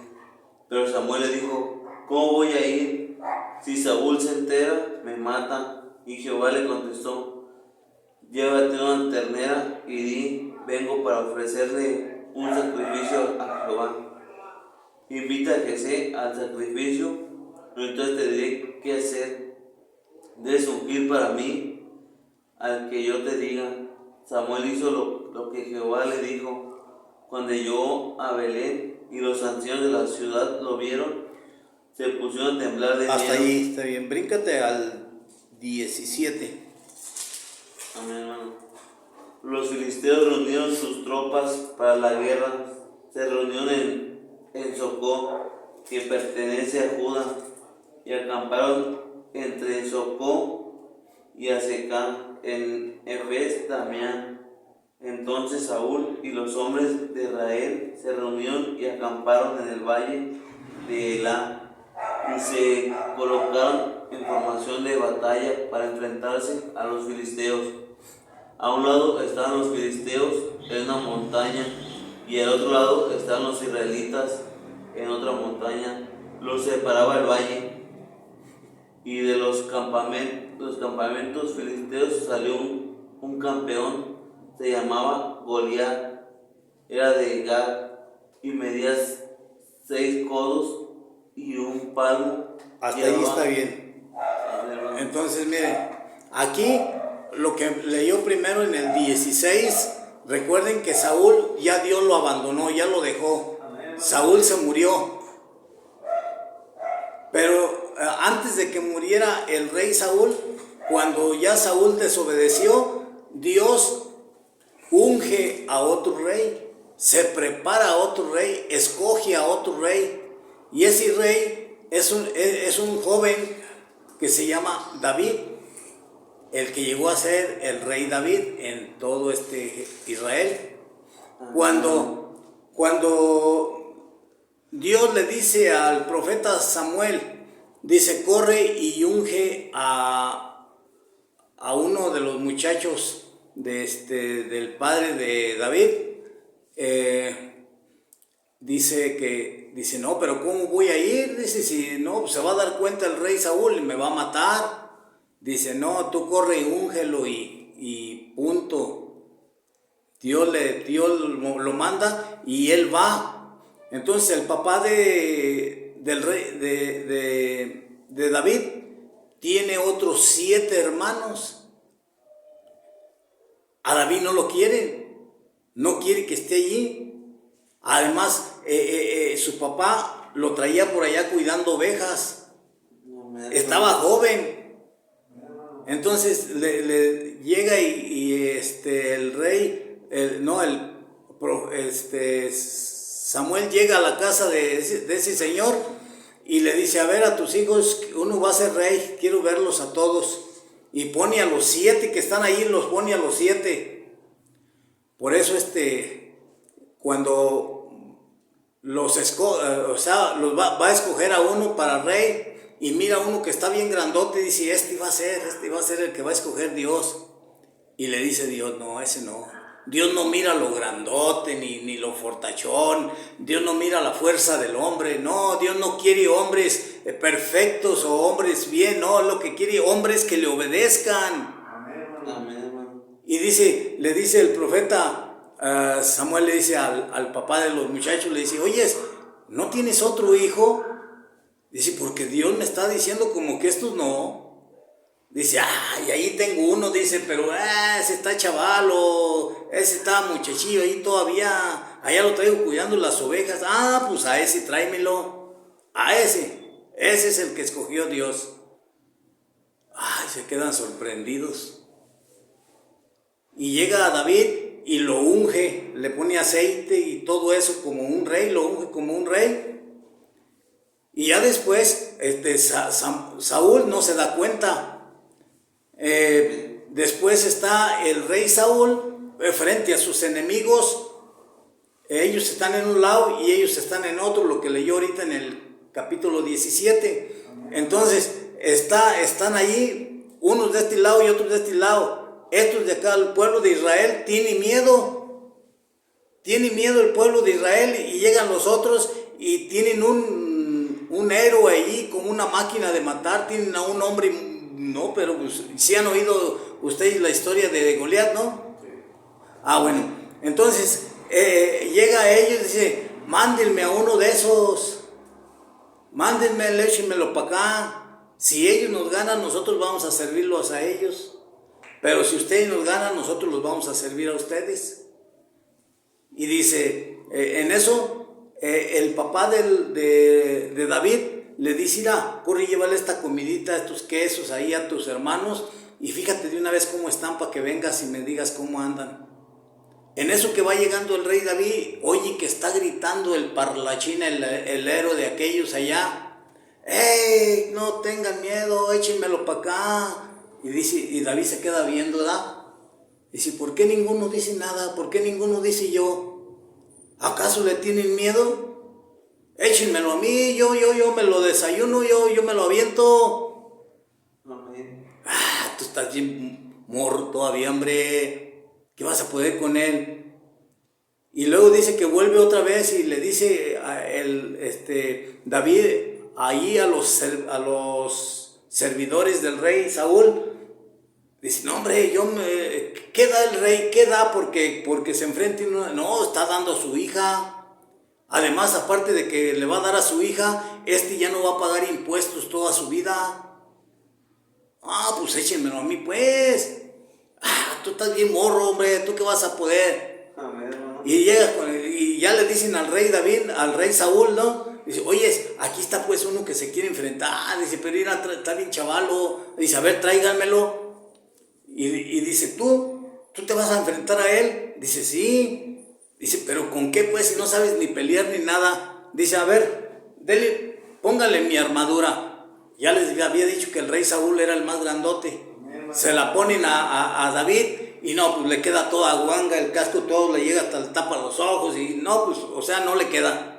Pero Samuel le dijo, ¿cómo voy a ir? Si Saúl se entera, me mata. Y Jehová le contestó, llévate una ternera y di, vengo para ofrecerle un sacrificio a Jehová. Invita a Jesé al sacrificio, entonces te diré qué hacer. Debes ungir para mí al que yo te diga. Samuel hizo lo que Jehová le dijo. Cuando llegó a Belén y los ancianos de la ciudad lo vieron, se pusieron a temblar de miedo. Hasta ahí está bien. Bríncate al 17. Amén, hermano. Los filisteos reunieron sus tropas para la guerra. Se reunieron en Socó, que pertenece a Judá, y acamparon entre Socó y Azecá, en Efes Damián. Entonces Saúl y los hombres de Israel se reunieron y acamparon en el valle de Elá, y se colocaron en formación de batalla para enfrentarse a los filisteos. A un lado estaban los filisteos en una montaña, y al otro lado estaban los israelitas en otra montaña. Los separaba el valle. Y de los campamentos filisteos salió un campeón, se llamaba Goliat, era de Gad, y medía 6 codos y un palmo. Hasta ahí está bien. Entonces, mire, aquí lo que leyó primero en el 16, recuerden que Saúl ya Dios lo abandonó, ya lo dejó. Saúl se murió. Pero antes de que muriera el rey Saúl, cuando ya Saúl desobedeció, Dios unge a otro rey, se prepara a otro rey, escoge a otro rey. Y ese rey es un joven que se llama David. el que llegó a ser el rey David en todo Israel. Cuando Dios le dice al profeta Samuel, dice, corre y unge a uno de los muchachos del padre de David, dice, no, pero ¿cómo voy a ir? Dice, si no, pues se va a dar cuenta el rey Saúl y me va a matar. Dice, no, tú corre y úngelo y punto. Dios lo manda y él va. Entonces el papá del rey de David tiene otros 7 hermanos. A David no lo quieren, no quiere que esté allí. Además, su papá lo traía por allá cuidando ovejas. Estaba joven. Entonces le llega y el rey, Samuel llega a la casa de ese señor y le dice, a ver, a tus hijos, uno va a ser rey, quiero verlos a todos. Y pone a los 7 que están ahí, los pone a los 7. Por eso cuando los va a escoger a uno para rey, y mira uno que está bien grandote y dice, este va a ser el que va a escoger Dios. Y le dice Dios, no, ese no. Dios no mira lo grandote ni lo fortachón. Dios no mira la fuerza del hombre. No, Dios no quiere hombres perfectos o hombres bien. No, lo que quiere hombres que le obedezcan. Amén. Y le dice el profeta Samuel, le dice al papá de los muchachos, le dice, oyes, ¿no tienes otro hijo? Dice, porque Dios me está diciendo como que estos no. Dice, ay, ahí tengo uno, dice, pero ese está chavalo, ese está muchachillo ahí todavía, allá lo traigo cuidando las ovejas. Pues a ese tráemelo, a ese es el que escogió Dios. Ay, se quedan sorprendidos. Y llega a David y lo unge, le pone aceite y todo eso como un rey, lo unge como un rey. Y ya después, Saúl no se da cuenta. Después está el rey Saúl frente a sus enemigos. Ellos están en un lado y ellos están en otro, lo que leyó ahorita en el capítulo 17. Entonces, están allí, unos de este lado y otros de este lado. Estos de acá, el pueblo de Israel, tiene miedo. Tiene miedo el pueblo de Israel y llegan los otros y tienen un héroe allí con una máquina de matar, tienen a un hombre, no, pero pues, ¿sí han oído ustedes la historia de Goliat, no? Sí. Bueno, entonces llega a ellos y dice, mándenme a uno de esos, mándenme, échenmelo para acá. Si ellos nos ganan, nosotros vamos a servirlos a ellos, pero si ustedes nos ganan, nosotros los vamos a servir a ustedes. Y dice, en eso, el papá de David le dice, mira, corre y llévale esta comidita, estos quesos ahí a tus hermanos, y fíjate de una vez cómo están para que vengas y me digas cómo andan. En eso que va llegando el rey David, oye que está gritando el parlachín, el héroe de aquellos allá, ¡ey, no tengan miedo, échenmelo para acá! Y David se queda viendo, ¿verdad? Dice, ¿por qué ninguno dice nada? ¿Por qué ninguno dice yo? ¿Acaso le tienen miedo? Échenmelo a mí, yo me lo desayuno, yo me lo aviento. Amén. Tú estás bien morro todavía, hombre. ¿Qué vas a poder con él? Y luego dice que vuelve otra vez y le dice a David ahí a los servidores del rey Saúl. Dice, no, hombre, ¿qué da el rey? ¿Qué da? Porque se enfrenta y no, está dando a su hija. Además, aparte de que le va a dar a su hija, ya no va a pagar impuestos toda su vida. Pues échenmelo a mí, pues. Tú estás bien morro, hombre, ¿tú qué vas a poder? Amén, hermano. Y ya le dicen al rey David, al rey Saúl, ¿no? Dice, oye, aquí está pues uno que se quiere enfrentar. Dice, pero mira, está bien chavalo. Dice, a ver, tráiganmelo. Y dice, ¿tú te vas a enfrentar a él? Dice, sí. Dice, ¿pero con qué pues si no sabes ni pelear ni nada? Dice, a ver, póngale mi armadura. Ya les había dicho que el rey Saúl era el más grandote. se la ponen a David y no, pues le queda toda guanga, el casco todo le llega hasta el tapa los ojos y no, pues, o sea, no le queda.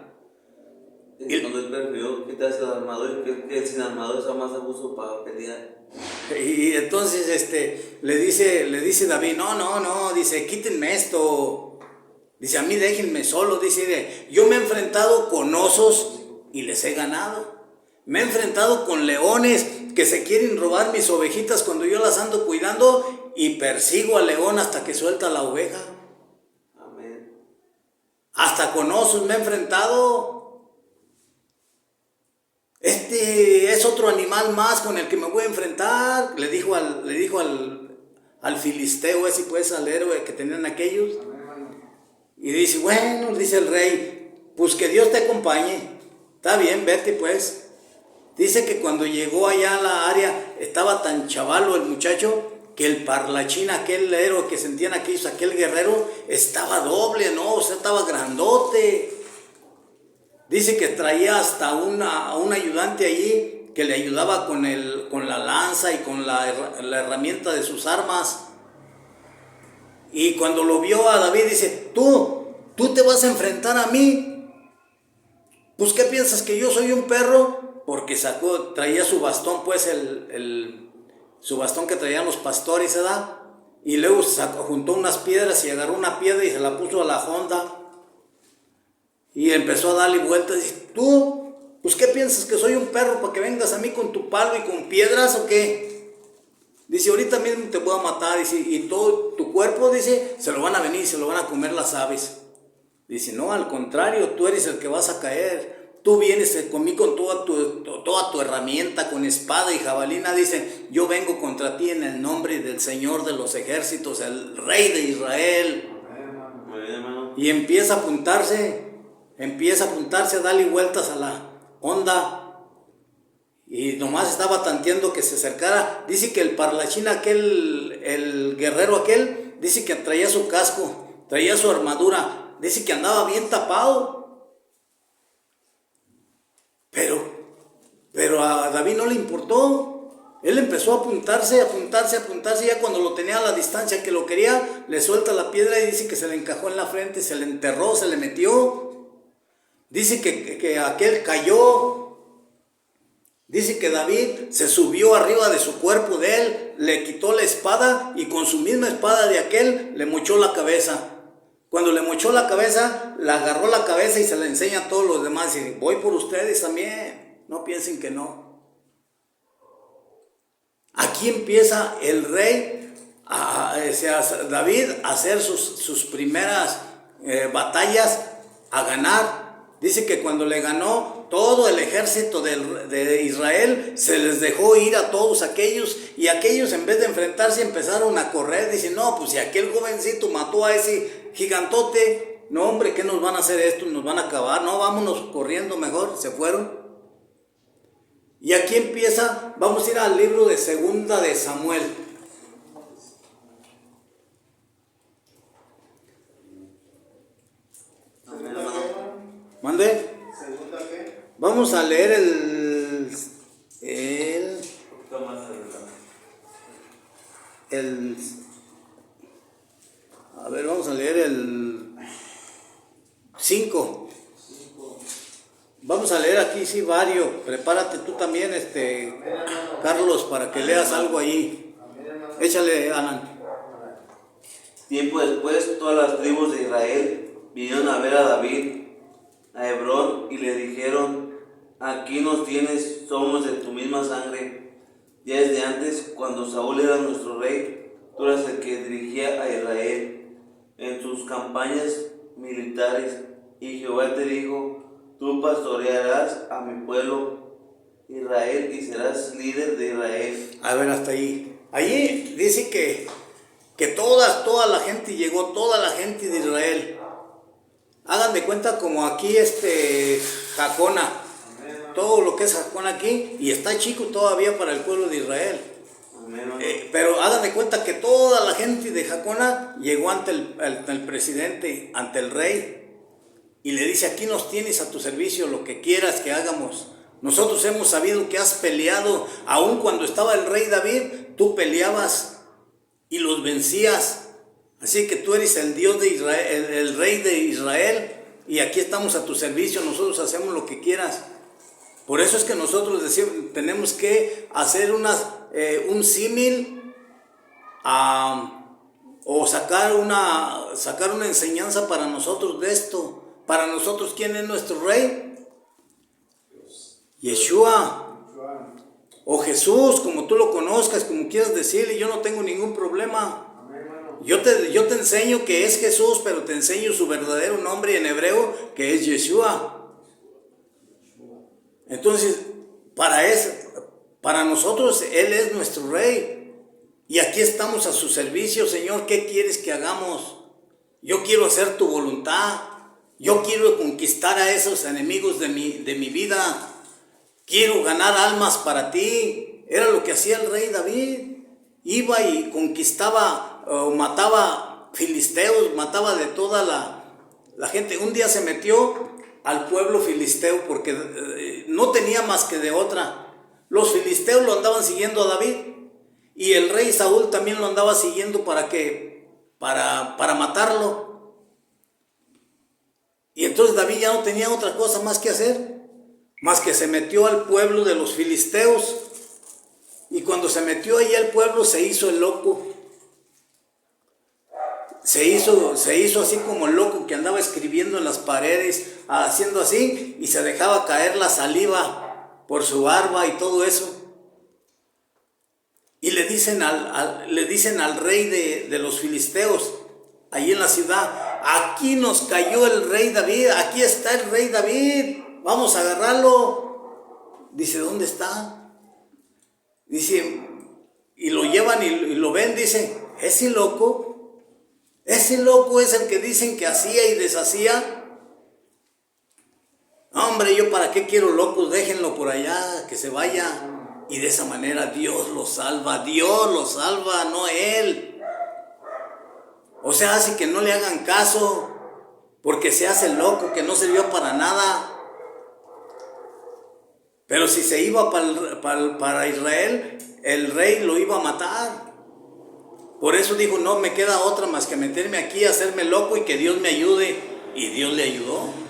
Cuando él prefirió quitarse la armadura, que sin armadura es más a gusto para pelear. Y entonces le dice David, no, dice, quítenme esto. Dice, a mí déjenme solo, dice, yo me he enfrentado con osos y les he ganado. Me he enfrentado con leones que se quieren robar mis ovejitas cuando yo las ando cuidando y persigo al león hasta que suelta la oveja. Amén. Hasta con osos me he enfrentado. Este es otro animal más con el que me voy a enfrentar. Le dijo al filisteo ese, pues, al héroe que tenían aquellos. Y dice, bueno, dice el rey, pues que Dios te acompañe. Está bien, vete pues. Dice que cuando llegó allá a la área, estaba tan chavalo el muchacho, que el parlachín, aquel héroe que sentían aquellos, aquel guerrero, estaba doble, ¿no? O sea, estaba grandote. Dice que traía hasta un ayudante allí que le ayudaba con la lanza y con la herramienta de sus armas. Y cuando lo vio a David, dice, tú te vas a enfrentar a mí. Pues, ¿qué piensas, que yo soy un perro? Porque traía su bastón, pues, su bastón que traían los pastores, ¿verdad? Y luego juntó unas piedras y agarró una piedra y se la puso a la honda. Y empezó a darle vueltas y dice, tú, pues, ¿qué piensas, que soy un perro para que vengas a mí con tu palo y con piedras o qué? Dice, ahorita mismo te voy a matar, dice, y todo tu cuerpo, dice, se lo van a venir y se lo van a comer las aves. Dice, no, al contrario, tú eres el que vas a caer. Tú vienes conmigo con toda tu herramienta, con espada y jabalina. Dice, yo vengo contra ti en el nombre del Señor de los ejércitos, el Rey de Israel. Y empieza a apuntarse, a darle vueltas a la onda. Y nomás estaba tanteando que se acercara. Dice que el parlachín aquel, el guerrero aquel, dice que traía su casco, traía su armadura. Dice que andaba bien tapado. Pero a David no le importó. Él empezó a apuntarse. Ya cuando lo tenía a la distancia que lo quería, le suelta la piedra y dice que se le encajó en la frente, se le enterró, se le metió. Dice que aquel cayó. Dice que David se subió arriba de su cuerpo de él, le quitó la espada y con su misma espada de aquel le mochó la cabeza. Cuando le mochó la cabeza, le agarró la cabeza y se la enseña a todos los demás y dice, voy por ustedes también, no piensen que no. Aquí empieza el rey, David, a hacer sus primeras batallas, a ganar. Dice que cuando le ganó, todo el ejército de Israel se les dejó ir a todos aquellos, y aquellos, en vez de enfrentarse, empezaron a correr. Dicen, no, pues si aquel jovencito mató a ese gigantote, no, hombre, ¿qué nos van a hacer esto? Nos van a acabar, no, vámonos corriendo mejor. Se fueron. Y aquí empieza, vamos a ir al libro de Segunda de Samuel. ¿Mande? ¿Segunda qué? Vamos a leer vamos a leer el 5. Vamos a leer aquí, sí, varios. Prepárate tú también, Carlos, para que leas algo ahí. Échale, Alan. Tiempo después, todas las tribus de Israel vinieron a ver a David a Hebrón y le dijeron, aquí nos tienes, somos de tu misma sangre. Ya desde antes, cuando Saúl era nuestro rey, tú eras el que dirigía a Israel en sus campañas militares, y Jehová te dijo, tú pastorearás a mi pueblo Israel y serás líder de Israel. A ver, hasta ahí. Allí dice que toda la gente llegó, toda la gente de Israel. Hagan de cuenta como aquí Jacona, todo lo que es Jacona aquí, y está chico todavía para el pueblo de Israel. Pero hagan de cuenta que toda la gente de Jacona llegó ante el presidente, ante el rey, y le dice, aquí nos tienes a tu servicio, lo que quieras que hagamos. Nosotros hemos sabido que has peleado, aun cuando estaba el rey David, tú peleabas y los vencías. Así que tú eres el Dios de Israel, el Rey de Israel, y aquí estamos a tu servicio, nosotros hacemos lo que quieras. Por eso es que nosotros decimos, tenemos que hacer un símil o sacar una enseñanza para nosotros de esto. Para nosotros, ¿quién es nuestro Rey? Yeshua. O Jesús, como tú lo conozcas, como quieras decirle, yo no tengo ningún problema. Yo te enseño que es Jesús, pero te enseño su verdadero nombre en hebreo, que es Yeshua. Entonces, para nosotros, Él es nuestro Rey. Y aquí estamos a su servicio, Señor. ¿Qué quieres que hagamos? Yo quiero hacer tu voluntad. Yo quiero conquistar a esos enemigos de mi vida. Quiero ganar almas para ti. Era lo que hacía el rey David. Iba y conquistaba, mataba filisteos, mataba de toda la gente. Un día se metió al pueblo filisteo porque no tenía más que de otra. Los filisteos lo andaban siguiendo a David y el rey Saúl también lo andaba siguiendo para matarlo. Y entonces David ya no tenía otra cosa más que hacer, más que se metió al pueblo de los filisteos. Y cuando se metió ahí al pueblo se hizo el loco. Se hizo así como el loco que andaba escribiendo en las paredes, haciendo así, y se dejaba caer la saliva por su barba y todo eso. Y le dicen al rey de los filisteos, allí en la ciudad: aquí nos cayó el rey David, aquí está el rey David, vamos a agarrarlo. Dice: ¿dónde está? Dice, y lo llevan y lo ven, dicen: ese loco es el que dicen que hacía y deshacía. Hombre, yo para qué quiero locos, déjenlo por allá, que se vaya. Y de esa manera Dios lo salva, no él. O sea, hace que no le hagan caso, porque se hace loco, que no sirvió para nada. Pero si se iba para Israel, el rey lo iba a matar. Por eso dijo: no me queda otra más que meterme aquí, hacerme loco y que Dios me ayude. Y Dios le ayudó.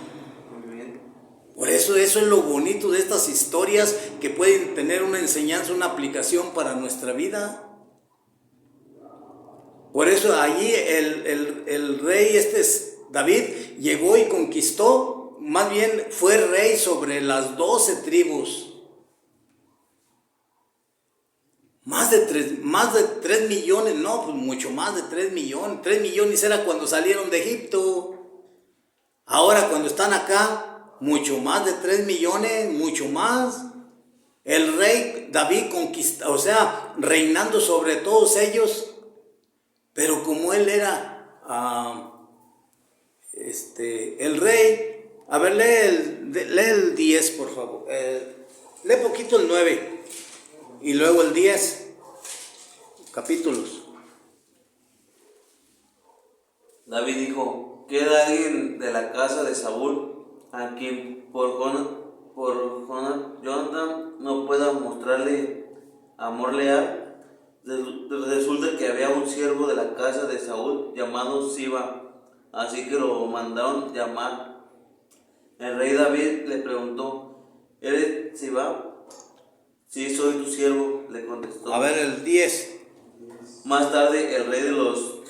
Por eso es lo bonito de estas historias, que pueden tener una enseñanza, una aplicación para nuestra vida. Por eso allí el rey David llegó y conquistó, más bien fue rey sobre las 12 tribus. Más de 3 millones, no, pues mucho más de 3 millones. 3 millones era cuando salieron de Egipto. Ahora cuando están acá, mucho más de 3 millones, mucho más. El rey David conquistó, o sea, reinando sobre todos ellos. Pero como él era el rey, a ver, lee el 10, por favor. Lee poquito el 9 y luego el 10, capítulos. David dijo: queda alguien de la casa de Saúl a quien por Jonathan no pueda mostrarle amor leal. Resulta que había un siervo de la casa de Saúl llamado Siba, así que lo mandaron llamar. El rey David le preguntó: ¿eres Siba? Sí, soy tu siervo, le contestó. A ver, el 10. Más tarde el rey de los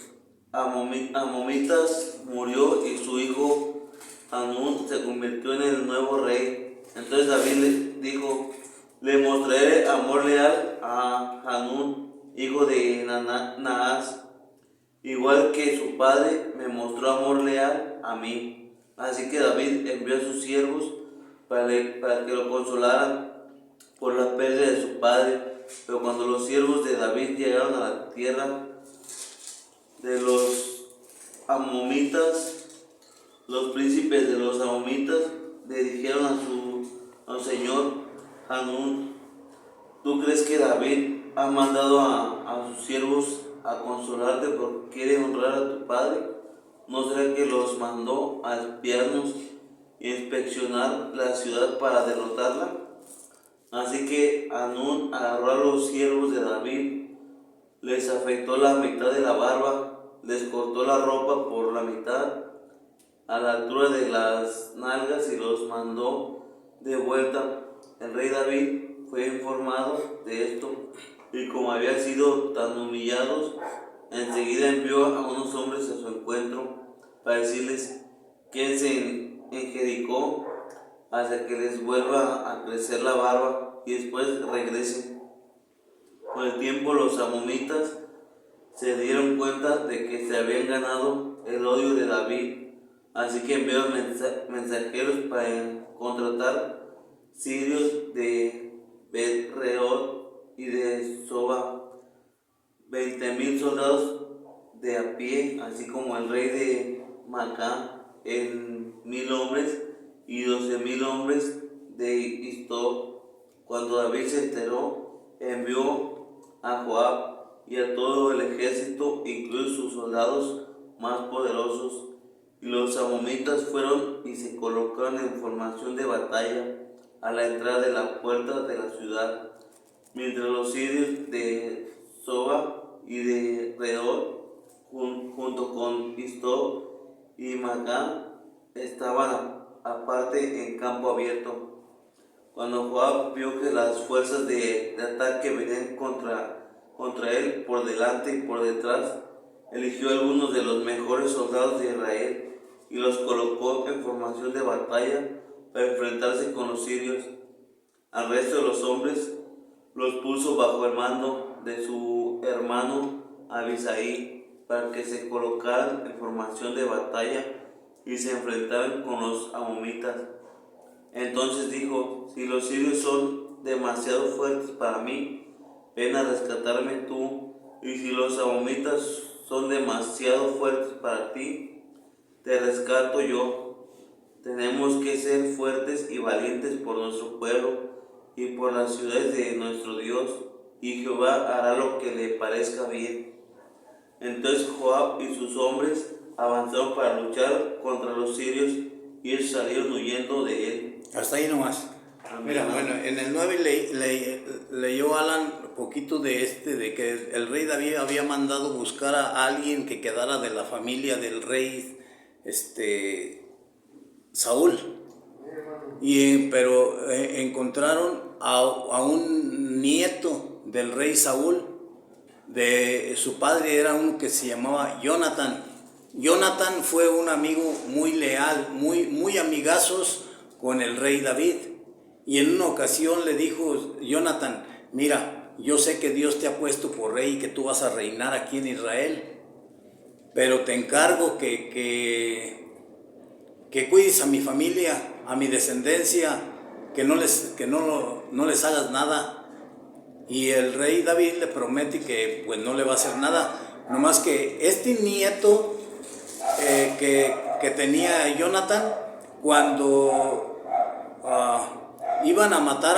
amonitas murió y su hijo Hanún se convirtió en el nuevo rey. Entonces David le dijo: le mostraré amor leal a Hanún, hijo de Naas, igual que su padre me mostró amor leal a mí. Así que David envió a sus siervos para que lo consolaran por la pérdida de su padre. Pero cuando los siervos de David llegaron a la tierra de los amonitas, los príncipes de los amonitas le dijeron a su señor Hanún: ¿tú crees que David ha mandado a sus siervos a consolarte porque quiere honrar a tu padre? ¿No será que los mandó a espiarnos y inspeccionar la ciudad para derrotarla? Así que Hanún agarró a los siervos de David, les afeitó la mitad de la barba, les cortó la ropa por la mitad, a la altura de las nalgas, y los mandó de vuelta. El rey David fue informado de esto, y como habían sido tan humillados, enseguida envió a unos hombres a su encuentro para decirles: quédense en Jericó hasta que les vuelva a crecer la barba y después regresen. Con el tiempo los amonitas se dieron cuenta de que se habían ganado el odio de David, así que enviaron mensajeros para contratar sirios de Bet-reot y de Soba, 20,000 soldados de a pie, así como el rey de Macá en 1,000 hombres y 12,000 hombres de Istob. Cuando David se enteró, envió a Joab y a todo el ejército, incluidos sus soldados más poderosos, y los amonitas fueron y se colocaron en formación de batalla a la entrada de la puerta de la ciudad, mientras los sirios de Soba y de Reot, junto con Istob y Macá, estaban aparte en campo abierto. Cuando Joab vio que las fuerzas de ataque venían contra él por delante y por detrás, eligió algunos de los mejores soldados de Israel y los colocó en formación de batalla para enfrentarse con los sirios. Al resto de los hombres los puso bajo el mando de su hermano Abisai para que se colocaran en formación de batalla y se enfrentaran con los amonitas. Entonces dijo: si los sirios son demasiado fuertes para mí, ven a rescatarme tú, y si los amonitas son demasiado fuertes para ti, te rescato yo. Tenemos que ser fuertes y valientes por nuestro pueblo y por las ciudades de nuestro Dios, y Jehová hará lo que le parezca bien. Entonces Joab y sus hombres avanzaron para luchar contra los sirios, y ellos salieron huyendo de él. Hasta ahí nomás. Amén. Mira, bueno, en el 9 leyó Alan poquito de que el rey David había mandado buscar a alguien que quedara de la familia del rey Saúl. Pero encontraron a un nieto del rey Saúl, de su padre era uno que se llamaba Jonathan. Jonathan fue un amigo muy leal, muy amigazos con el rey David. Y en una ocasión le dijo Jonathan: mira, yo sé que Dios te ha puesto por rey y que tú vas a reinar aquí en Israel, pero te encargo que cuides a mi familia, a mi descendencia, que no les hagas nada. Y el rey David le promete que pues no le va a hacer nada, nomás que este nieto que tenía Jonathan, cuando iban a matar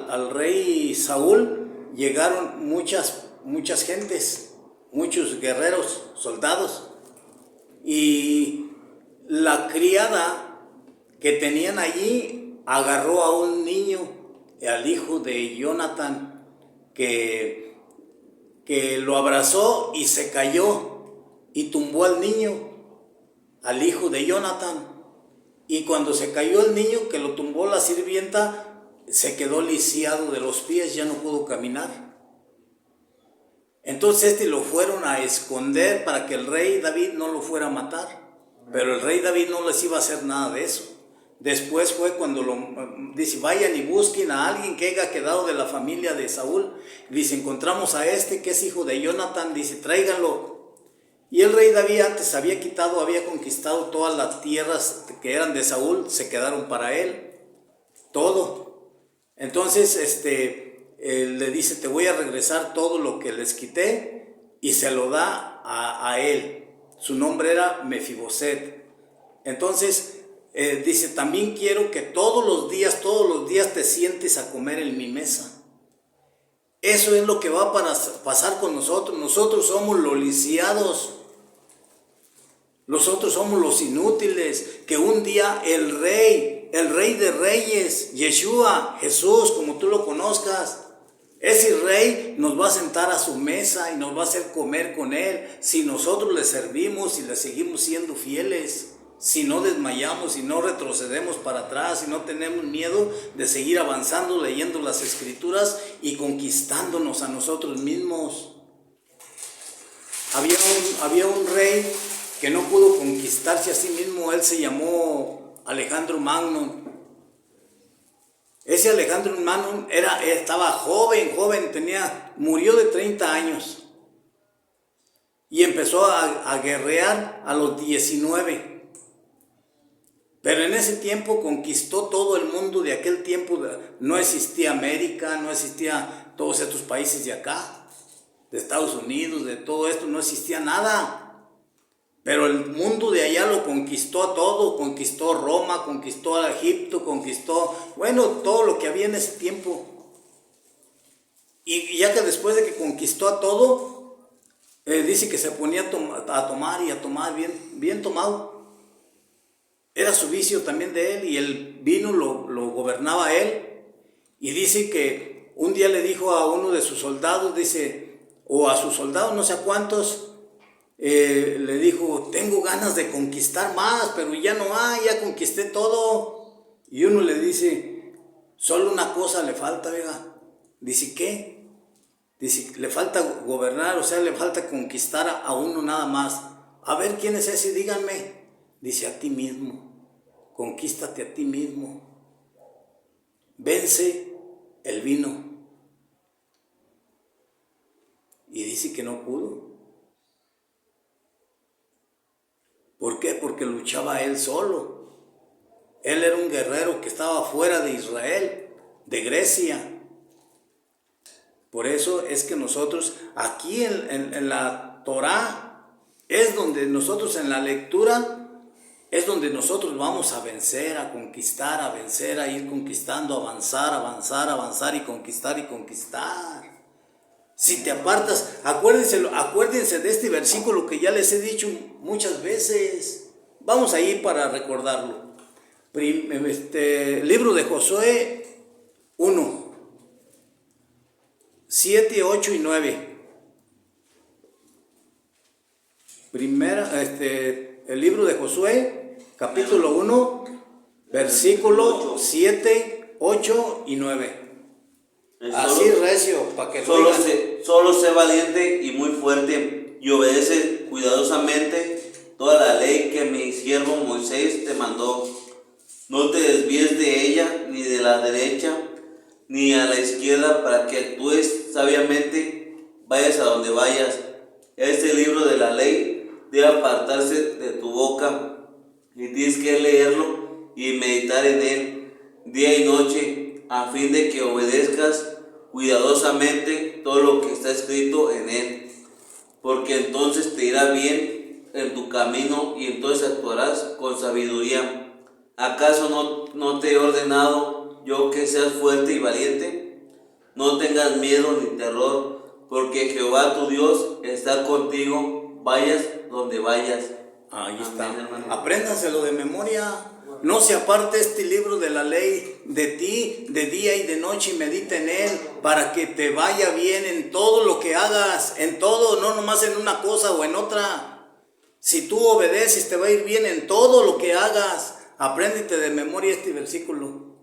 al rey Saúl, llegaron muchas gentes, muchos guerreros, soldados, y la criada que tenían allí agarró a un niño, al hijo de Jonathan, que lo abrazó y se cayó y tumbó al niño, al hijo de Jonathan. Y cuando se cayó el niño, que lo tumbó la sirvienta, se quedó lisiado de los pies, ya no pudo caminar. Entonces lo fueron a esconder para que el rey David no lo fuera a matar. Pero el rey David no les iba a hacer nada de eso. Después fue cuando dice: vayan y busquen a alguien que haya quedado de la familia de Saúl. Dice: encontramos a este que es hijo de Jonathan, dice, tráiganlo. Y el rey David antes había conquistado todas las tierras que eran de Saúl, se quedaron para él, todo. Entonces le dice: te voy a regresar todo lo que les quité, y se lo da a él. Su nombre era Mefiboset. Entonces dice: también quiero que todos los días te sientes a comer en mi mesa. Eso es lo que va a pasar con nosotros. Nosotros somos los lisiados. Nosotros somos los inútiles, que un día el rey de reyes, Yeshua, Jesús, como tú lo conozcas, Ese rey nos va a sentar a su mesa y nos va a hacer comer con él si nosotros le servimos y le seguimos siendo fieles, si no desmayamos, si no retrocedemos para atrás, si no tenemos miedo de seguir avanzando, leyendo las escrituras y conquistándonos a nosotros mismos. Había un rey que no pudo conquistarse a sí mismo. Él se llamó Alejandro Magno. Ese Alejandro Magno estaba joven, murió de 30 años y empezó a guerrear a los 19. Pero en ese tiempo conquistó todo el mundo de aquel tiempo. No existía América, no existía todos estos países de acá, de Estados Unidos, de todo esto, no existía nada. Pero el mundo de allá lo conquistó a todo, conquistó Roma, conquistó a Egipto, conquistó, todo lo que había en ese tiempo. Y ya que después de que conquistó a todo, dice que se ponía a tomar bien tomado. Era su vicio también de él, y el vino lo gobernaba a él. Y dice que un día le dijo a uno de sus soldados, o a sus soldados, no sé a cuántos, le dijo: tengo ganas de conquistar más, pero ya no hay, ya conquisté todo. Y uno le dice: solo una cosa le falta, vieja. Dice: ¿qué? Dice: le falta gobernar, o sea, le falta conquistar a uno nada más. A ver, ¿quién es ese? Díganme. Dice: a ti mismo, conquístate a ti mismo. Vence el vino. Y dice que no pudo. ¿Por qué? Porque luchaba él solo. Él era un guerrero que estaba fuera de Israel, de Grecia. Por eso es que nosotros aquí en la Torá es donde nosotros, en la lectura, es donde nosotros vamos a vencer, a conquistar, a vencer, a ir conquistando, avanzar y conquistar. Si te apartas, acuérdense de este versículo que ya les he dicho muchas veces. Vamos ahí para recordarlo. Libro de Josué 1, 7, 8 y 9. El libro de Josué, capítulo 1, versículo 7, 8 y 9. Así recio, para que solo sé valiente y muy fuerte, y obedece cuidadosamente toda la ley que mi siervo Moisés te mandó. No te desvíes de ella, ni de la derecha, ni a la izquierda, para que actúes sabiamente, vayas a donde vayas. Este libro de la ley debe apartarse de tu boca, y tienes que leerlo y meditar en él día y noche, a fin de que obedezcas cuidadosamente todo lo que está escrito en él, porque entonces te irá bien en tu camino y entonces actuarás con sabiduría. ¿Acaso no te he ordenado yo que seas fuerte y valiente? No tengas miedo ni terror, porque Jehová tu Dios está contigo, vayas donde vayas. Ahí está. Apréndanselo de memoria. No se aparte este libro de la ley de ti de día y de noche, y medita en él para que te vaya bien en todo lo que hagas, en todo, no nomás en una cosa o en otra. Si tú obedeces, te va a ir bien en todo lo que hagas. Apréndete de memoria este versículo.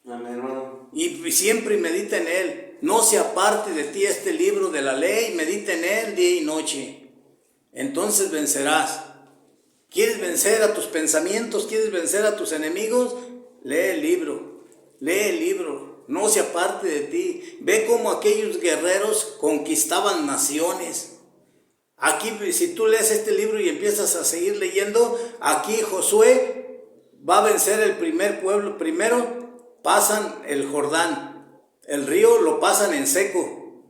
Amén, hermano. Y siempre medita en él. No se aparte de ti este libro de la ley, medita en él día y noche. Entonces vencerás. ¿Quieres vencer a tus pensamientos? ¿Quieres vencer a tus enemigos? Lee el libro, no se aparte de ti. Ve cómo aquellos guerreros conquistaban naciones. Aquí, si tú lees este libro y empiezas a seguir leyendo, aquí Josué va a vencer el primer pueblo. Primero pasan el Jordán, el río lo pasan en seco,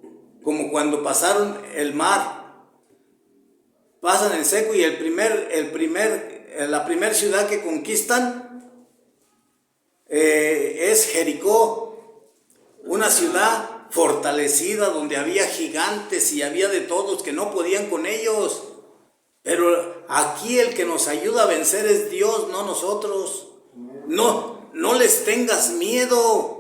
como cuando pasaron el mar. Pasan en seco, y la primera ciudad que conquistan es Jericó, una ciudad fortalecida donde había gigantes y había de todos que no podían con ellos. Pero aquí el que nos ayuda a vencer es Dios, no nosotros. No les tengas miedo.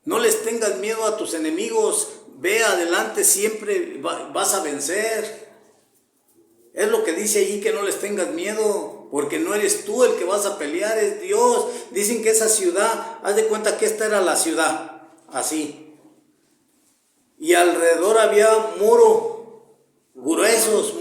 No les tengas miedo a tus enemigos, ve adelante, siempre vas a vencer. Es lo que dice allí, que no les tengas miedo, porque no eres tú el que vas a pelear, es Dios. Dicen que esa ciudad, haz de cuenta que esta era la ciudad, así. Y alrededor había muros gruesos,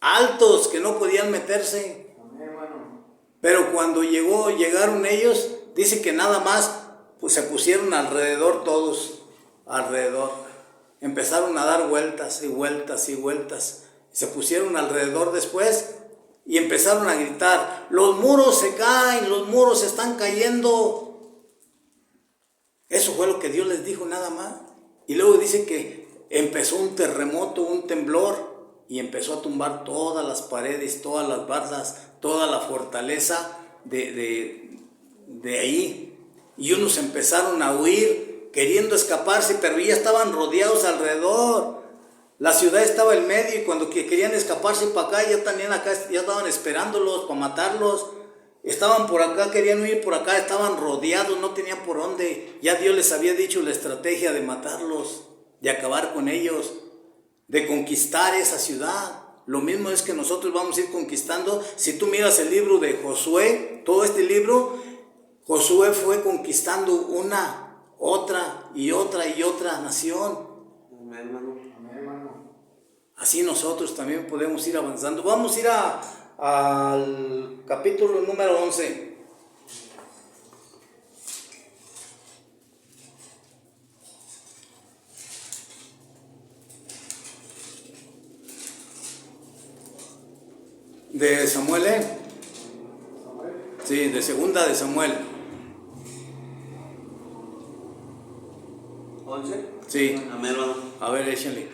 altos, que no podían meterse. Amén, hermano. Pero cuando llegaron ellos, dice que nada más pues se pusieron alrededor todos, alrededor. Empezaron a dar vueltas y vueltas y vueltas. Se pusieron alrededor después y empezaron a gritar: los muros se caen, los muros se están cayendo. Eso fue lo que Dios les dijo, nada más. Y luego dice que empezó un terremoto, un temblor, y empezó a tumbar todas las paredes, todas las bardas, toda la fortaleza de ahí. Y unos empezaron a huir, queriendo escaparse, pero ya estaban rodeados alrededor. La ciudad estaba en medio, y cuando querían escaparse para acá, ya estaban esperándolos para matarlos. Estaban por acá, querían huir por acá, estaban rodeados, no tenían por dónde. Ya Dios les había dicho la estrategia de matarlos, de acabar con ellos, de conquistar esa ciudad. Lo mismo es que nosotros vamos a ir conquistando. Si tú miras el libro de Josué, todo este libro, Josué fue conquistando una, otra y otra y otra nación. Amén, hermano. Amén, hermano. Así nosotros también podemos ir avanzando. Vamos a ir al capítulo número 11. De Samuel, Samuel. Sí, de segunda de Samuel. 11. Sí, Amén, hermano. a ver, échale.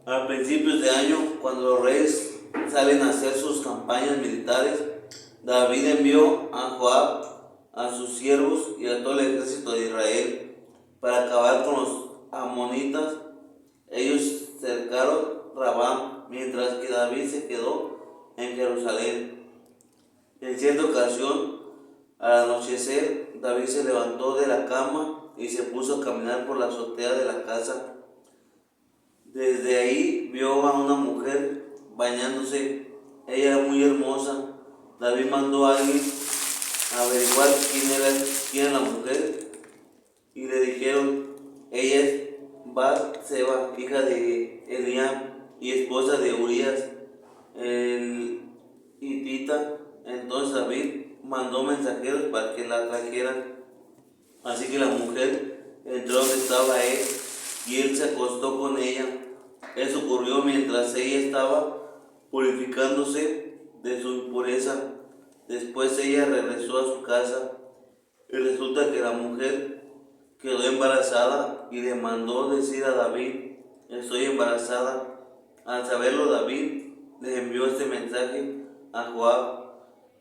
A principios de año, cuando los reyes salen a hacer sus campañas militares, David envió a Joab, a sus siervos y a todo el ejército de Israel para acabar con los amonitas. Ellos cercaron Rabá, mientras que David se quedó en Jerusalén. En cierta ocasión, al anochecer, David se levantó de la cama y se puso a caminar por la azotea de la casa. Desde ahí vio a una mujer bañándose. Ella era muy hermosa. David mandó a alguien a averiguar quién era la mujer, y le dijeron: ella es Batseba, hija de Eliam y esposa de Urías el hitita. Entonces David mandó mensajeros para que la trajeran. Así que la mujer entró donde estaba él, y él se acostó con ella. Eso ocurrió mientras ella estaba purificándose de su impureza. Después ella regresó a su casa, y resulta que la mujer quedó embarazada y le mandó decir a David: estoy embarazada. Al saberlo, David le envió este mensaje a Joab: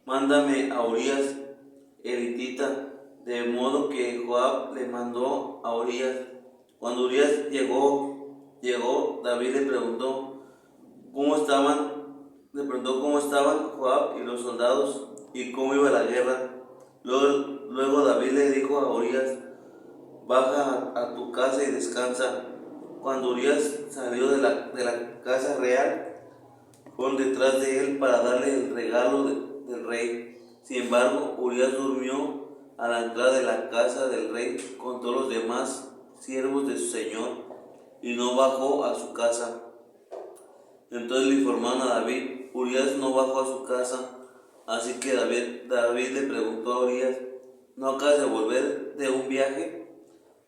mándame a Urías el hitita. De modo que Joab le mandó a Urías. Cuando Urías llegó, David le preguntó cómo estaban Joab y los soldados y cómo iba la guerra. Luego David le dijo a Urías: baja a tu casa y descansa. Cuando Urías salió de la casa real, fueron detrás de él para darle el regalo del rey. Sin embargo, Urías durmió a la entrada de la casa del rey con todos los demás siervos de su señor, y no bajó a su casa. Entonces le informaron a David: Urías no bajó a su casa. Así que David le preguntó a Urías: ¿no acabas de volver de un viaje?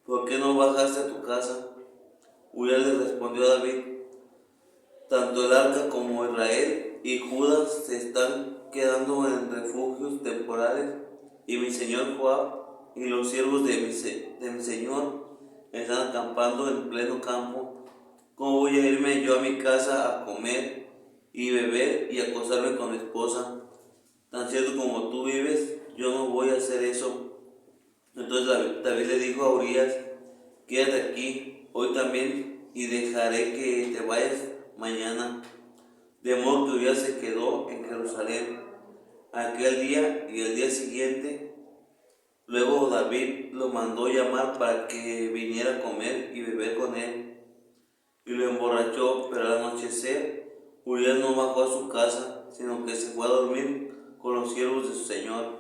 ¿Por qué no bajaste a tu casa? Urías le respondió a David: tanto el arca como Israel y Judá se están quedando en refugios temporales, y mi señor Joab y los siervos de mi señor están acampando en pleno campo. ¿Cómo voy a irme yo a mi casa a comer y beber y acostarme con mi esposa? Tan cierto como tú vives, yo no voy a hacer eso. Entonces David le dijo a Urías: quédate aquí hoy también, y dejaré que te vayas mañana. De modo que Urías se quedó en Jerusalén aquel día y el día siguiente. Luego David David lo mandó llamar para que viniera a comer y beber con él, y lo emborrachó, pero al anochecer Urías no bajó a su casa, sino que se fue a dormir con los siervos de su señor.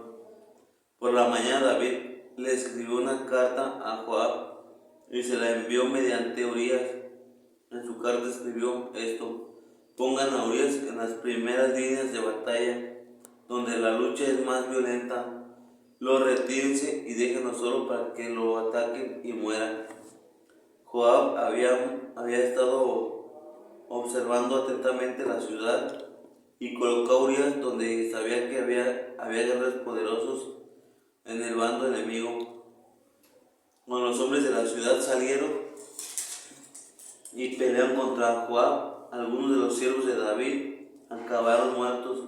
Por la mañana David le escribió una carta a Joab y se la envió mediante Urías. En su carta escribió esto: pongan a Urías en las primeras líneas de batalla, donde la lucha es más violenta. Lo retírense y déjenlo solo para que lo ataquen y mueran. Joab había estado observando atentamente la ciudad y colocó a Urías donde sabía que había guerreros poderosos en el bando enemigo. Cuando los hombres de la ciudad salieron y pelearon contra Joab, algunos de los siervos de David acabaron muertos,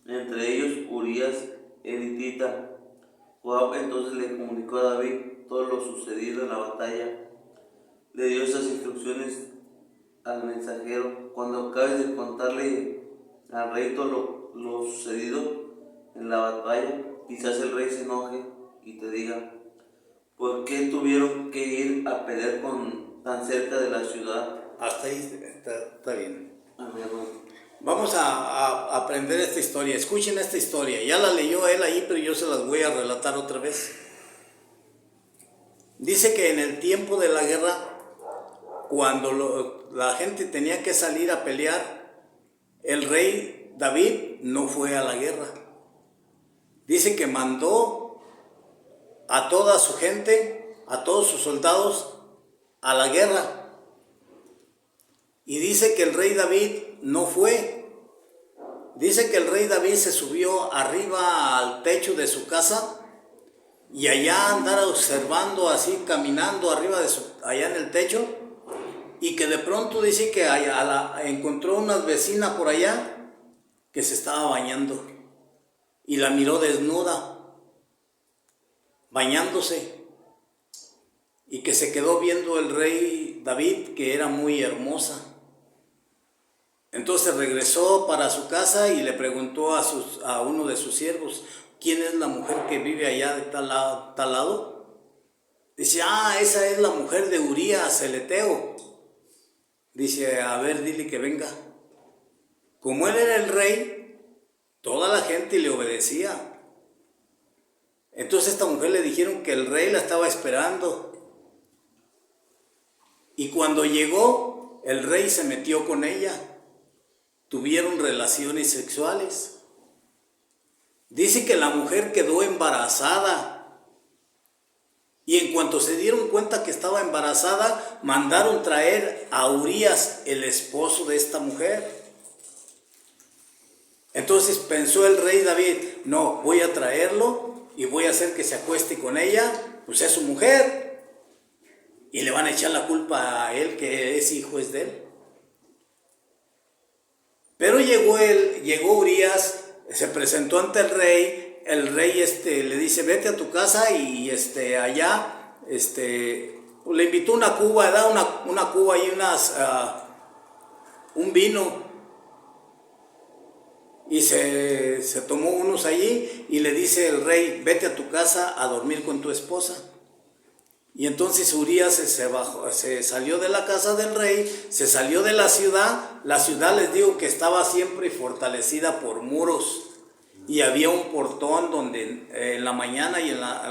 entre ellos Urías el hitita. Joab entonces le comunicó a David todo lo sucedido en la batalla. Le dio estas instrucciones al mensajero: cuando acabes de contarle al rey todo lo sucedido en la batalla, quizás el rey se enoje y te diga: ¿por qué tuvieron que ir a pelear tan cerca de la ciudad? Hasta ahí está bien. Amén, hermano. Vamos a aprender esta historia. Escuchen esta historia. Ya la leyó él ahí, pero yo se las voy a relatar otra vez. Dice que en el tiempo de la guerra, cuando la gente tenía que salir a pelear, el rey David no fue a la guerra. Dice que mandó a toda su gente, a todos sus soldados, a la guerra. Y dice que el rey David no fue. Dice que el rey David se subió arriba al techo de su casa y allá andar observando, así caminando arriba allá en el techo, y que de pronto dice que encontró una vecina por allá que se estaba bañando y la miró desnuda, bañándose, y que se quedó viendo el rey David que era muy hermosa. Entonces regresó para su casa y le preguntó a uno de sus siervos: ¿quién es la mujer que vive allá de tal lado? Dice: esa es la mujer de Urías el Eteo. Dice: a ver, dile que venga. Como él era el rey, toda la gente le obedecía. Entonces a esta mujer le dijeron que el rey la estaba esperando. Y cuando llegó, el rey se metió con ella. Tuvieron relaciones sexuales. Dice que la mujer quedó embarazada. Y en cuanto se dieron cuenta que estaba embarazada, mandaron traer a Urías, el esposo de esta mujer. Entonces pensó el rey David: no, voy a traerlo y voy a hacer que se acueste con ella, pues es su mujer. Y le van a echar la culpa a él, que ese hijo es de él. Pero llegó Urías, se presentó ante el rey le dice: vete a tu casa, y allá le invitó una cuba, da una cuba y un vino, y se tomó unos allí, y le dice el rey: vete a tu casa a dormir con tu esposa. Y entonces Urías se salió de la casa del rey, se salió de la ciudad. La ciudad, les digo, que estaba siempre fortalecida por muros, y había un portón donde en la mañana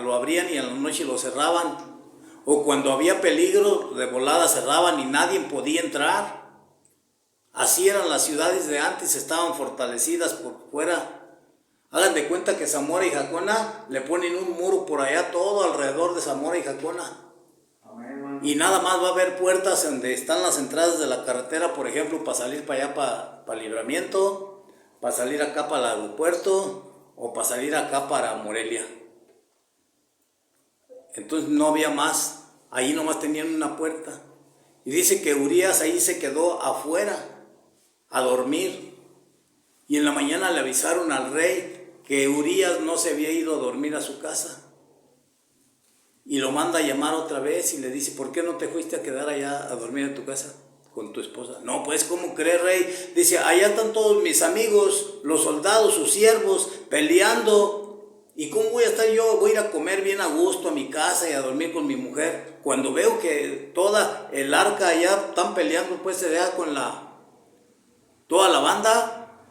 lo abrían y en la noche lo cerraban, o cuando había peligro de volada cerraban y nadie podía entrar. Así eran las ciudades de antes, estaban fortalecidas por fuera. Hagan de cuenta que Zamora y Jacona le ponen un muro por allá todo alrededor de Zamora y Jacona. Amén. Y nada más va a haber puertas donde están las entradas de la carretera, por ejemplo, para salir para allá, para Libramiento, para salir acá para el aeropuerto, o para salir acá para Morelia. Entonces no había más, ahí nomás tenían una puerta. Y dice que Urías ahí se quedó afuera a dormir. Y en la mañana le avisaron al rey que Urías no se había ido a dormir a su casa. Y lo manda a llamar otra vez y le dice: ¿por qué no te fuiste a quedar allá a dormir en tu casa con tu esposa? No, pues, ¿cómo cree, rey? Dice: allá están todos mis amigos, los soldados, sus siervos, peleando, ¿Y cómo voy a estar yo? Voy a ir a comer bien a gusto a mi casa y a dormir con mi mujer. Cuando veo que toda el arca allá están peleando, pues se vea con toda la banda.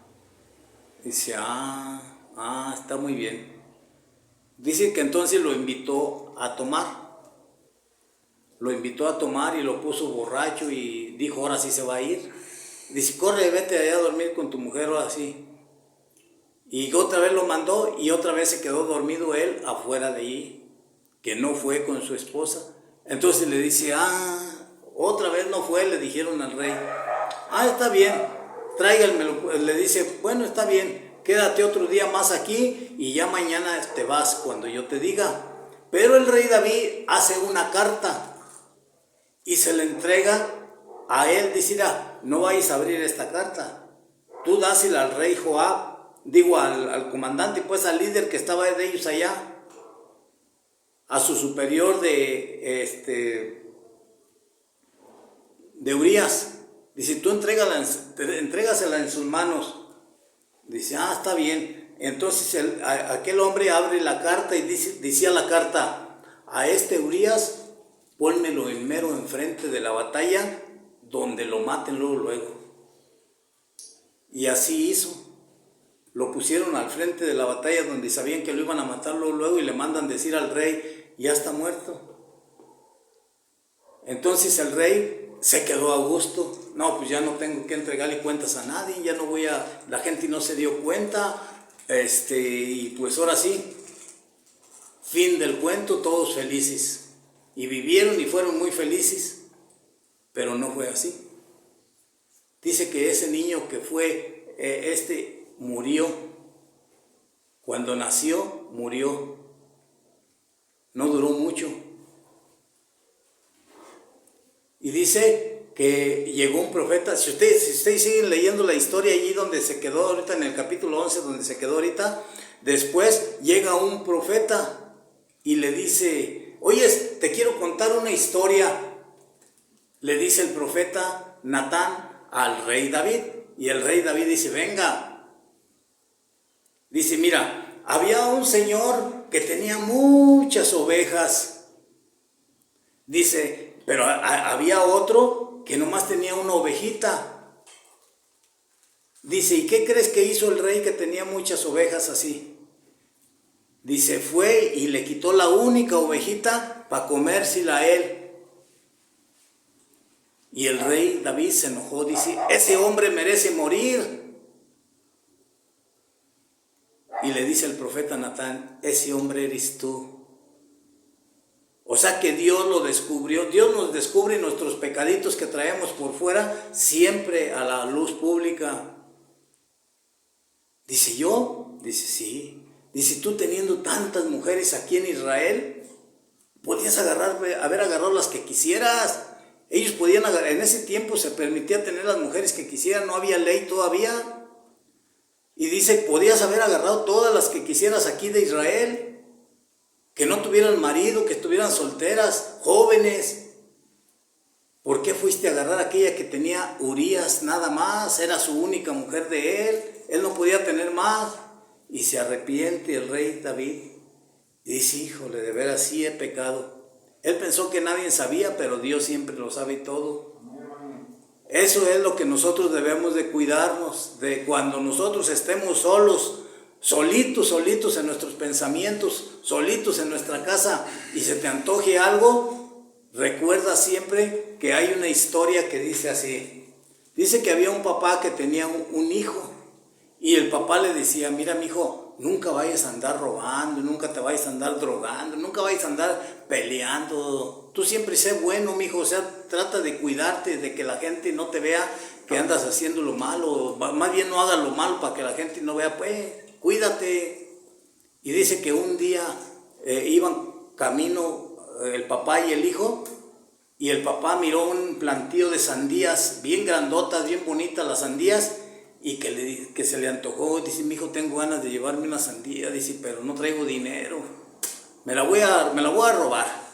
Dice, está muy bien. Dice que entonces lo invitó a tomar. Lo invitó a tomar y lo puso borracho y dijo, ahora sí se va a ir. Dice, corre, vete allá a dormir con tu mujer o así. Y otra vez lo mandó y otra vez se quedó dormido él afuera de ahí, que no fue con su esposa. Entonces le dice, otra vez no fue, le dijeron al rey. Está bien, tráiganmelo. Le dice, bueno, está bien, quédate otro día más aquí y ya mañana te vas cuando yo te diga. Pero el rey David hace una carta y se le entrega a él. Dice, no vayas a abrir esta carta, tú dásela al rey Joab, al comandante, pues al líder que estaba de ellos allá, a su superior de Urías. Dice, tú entrégasela en sus manos. Dice, está bien. Entonces aquel hombre abre la carta y decía la carta, a este Urías, pónmelo en mero enfrente de la batalla, donde lo maten luego. Y así hizo. Lo pusieron al frente de la batalla donde sabían que lo iban a matar luego y le mandan decir al rey, ya está muerto. Entonces el rey se quedó a gusto. No, pues ya no tengo que entregarle cuentas a nadie, ya no la gente no se dio cuenta, y pues ahora sí, fin del cuento, todos felices. Y vivieron y fueron muy felices, pero no fue así. Dice que ese niño que fue, murió. Cuando nació, murió. No duró mucho. Y dice que llegó un profeta. Si ustedes siguen leyendo la historia allí donde se quedó ahorita, en el capítulo 11, donde se quedó ahorita, después llega un profeta y le dice, oye, te quiero contar una historia. Le dice el profeta Natán al rey David. Y el rey David dice, venga. Dice, mira, había un señor que tenía muchas ovejas. Dice, pero había otro que nomás tenía una ovejita. Dice, ¿y qué crees que hizo el rey que tenía muchas ovejas así? Dice, fue y le quitó la única ovejita para comérsela a él. Y el rey David se enojó, dice, ese hombre merece morir. Y le dice el profeta Natán, ese hombre eres tú. O sea que Dios lo descubrió. Dios nos descubre nuestros pecaditos que traemos por fuera siempre a la luz pública. Dice, ¿yo? Dice, sí. Dice, tú teniendo tantas mujeres aquí en Israel, podías haber agarrado las que quisieras. Ellos podían agarrar, en ese tiempo se permitía tener las mujeres que quisieran, no había ley todavía. Y dice, podías haber agarrado todas las que quisieras aquí de Israel, que no tuvieran marido, que estuvieran solteras, jóvenes. ¿Por qué fuiste a agarrar aquella que tenía Urías nada más? Era su única mujer de él no podía tener más. Y se arrepiente el rey David y dice, híjole, de veras sí he pecado. Él pensó que nadie sabía, pero Dios siempre lo sabe todo. Eso es lo que nosotros debemos de cuidarnos, de cuando nosotros estemos solos, solitos en nuestros pensamientos, solitos en nuestra casa y se te antoje algo, recuerda siempre que hay una historia que dice así. Dice que había un papá que tenía un hijo y el papá le decía, mira mijo, nunca vayas a andar robando, nunca te vayas a andar drogando, nunca vayas a andar peleando. Tú siempre sé bueno, mijo, o sea, trata de cuidarte, de que la gente no te vea que andas haciendo lo malo, más bien no hagas lo malo para que la gente no vea, pues, cuídate. Y dice que un día iban camino el papá y el hijo, y el papá miró un plantío de sandías bien grandotas, bien bonitas las sandías, y que se le antojó. Dice, mijo, tengo ganas de llevarme una sandía, dice, pero no traigo dinero, me la voy a robar.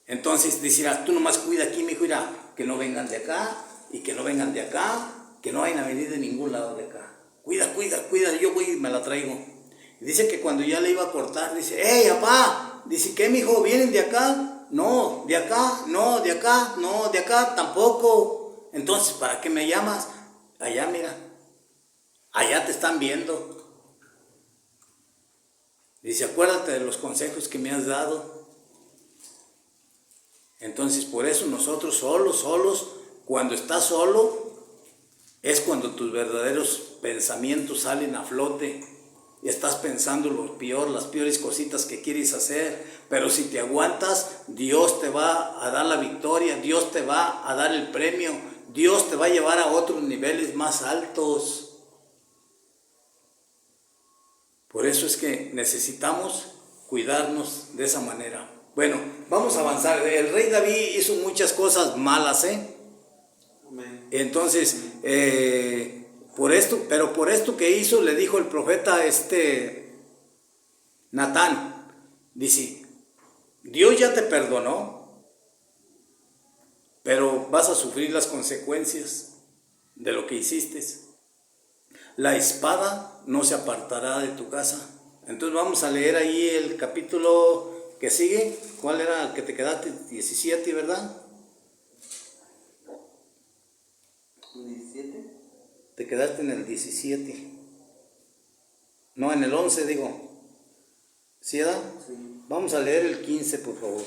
Entonces dice, tú nomás cuida aquí, mijo, mira, que no vengan de acá y que no vengan de acá, que no vayan a venir de ningún lado de acá. Cuida, yo voy y me la traigo. Y dice que cuando ya le iba a cortar, dice, ¡hey, papá! Dice, ¿qué, mijo? ¿Vienen de acá? No, de acá, no, de acá, no, de acá tampoco. Entonces, ¿para qué me llamas? Allá, mira, allá te están viendo. Dice, acuérdate de los consejos que me has dado. Entonces, por eso nosotros solos, cuando estás solo, es cuando tus verdaderos pensamientos salen a flote. Y estás pensando lo peor, las peores cositas que quieres hacer. Pero si te aguantas, Dios te va a dar la victoria, Dios te va a dar el premio, Dios te va a llevar a otros niveles más altos. Por eso es que necesitamos cuidarnos de esa manera. Bueno, vamos a avanzar. El rey David hizo muchas cosas malas, Amén. Entonces, por esto que hizo, le dijo el profeta Natán, dice, Dios ya te perdonó, pero vas a sufrir las consecuencias de lo que hiciste. La espada no se apartará de tu casa. Entonces vamos a leer ahí el capítulo que sigue. ¿Cuál era el que te quedaste? 17, ¿verdad? 17. Te quedaste en el 17. No, en el 11 digo. ¿Sí, verdad? Sí. Vamos a leer el 15, por favor.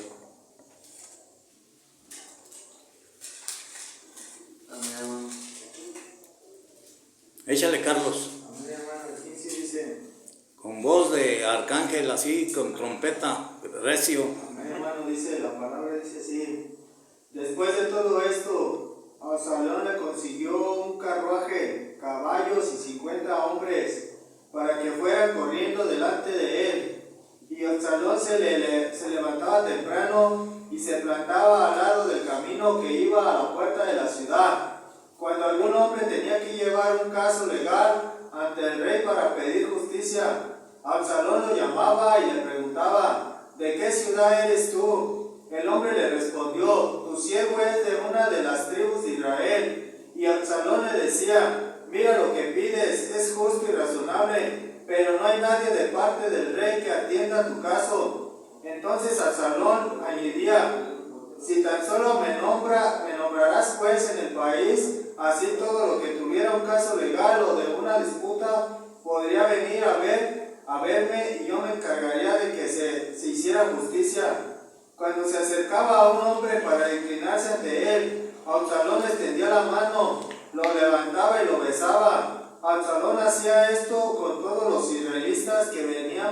Amén, hermano. Échale, Carlos. Amén, hermano. El 15 dice, Con voz de arcángel, así, con trompeta, recio. amén, hermano, dice, la palabra dice así. Después de todo esto, Absalón le consiguió un carruaje, caballos y 50 hombres para que fueran corriendo delante de él. Y Absalón se levantaba temprano y se plantaba al lado del camino que iba a la puerta de la ciudad. Cuando algún hombre tenía que llevar un caso legal ante el rey para pedir justicia, Absalón lo llamaba y le preguntaba, ¿de qué ciudad eres tú? El hombre le respondió, tu siervo es de una de las tribus de Israel. Y Absalón le decía, mira lo que pides, es justo y razonable, pero no hay nadie de parte del rey que atienda tu caso. Entonces Absalón añadía, si tan solo me nombrarás juez en el país, así todo lo que tuviera un caso legal o de una disputa podría venir a verme y yo me encargaría de que se hiciera justicia. Cuando se acercaba a un hombre para inclinarse ante él, Absalón extendía la mano, lo levantaba y lo besaba. Absalón hacía esto con todos los israelitas que venían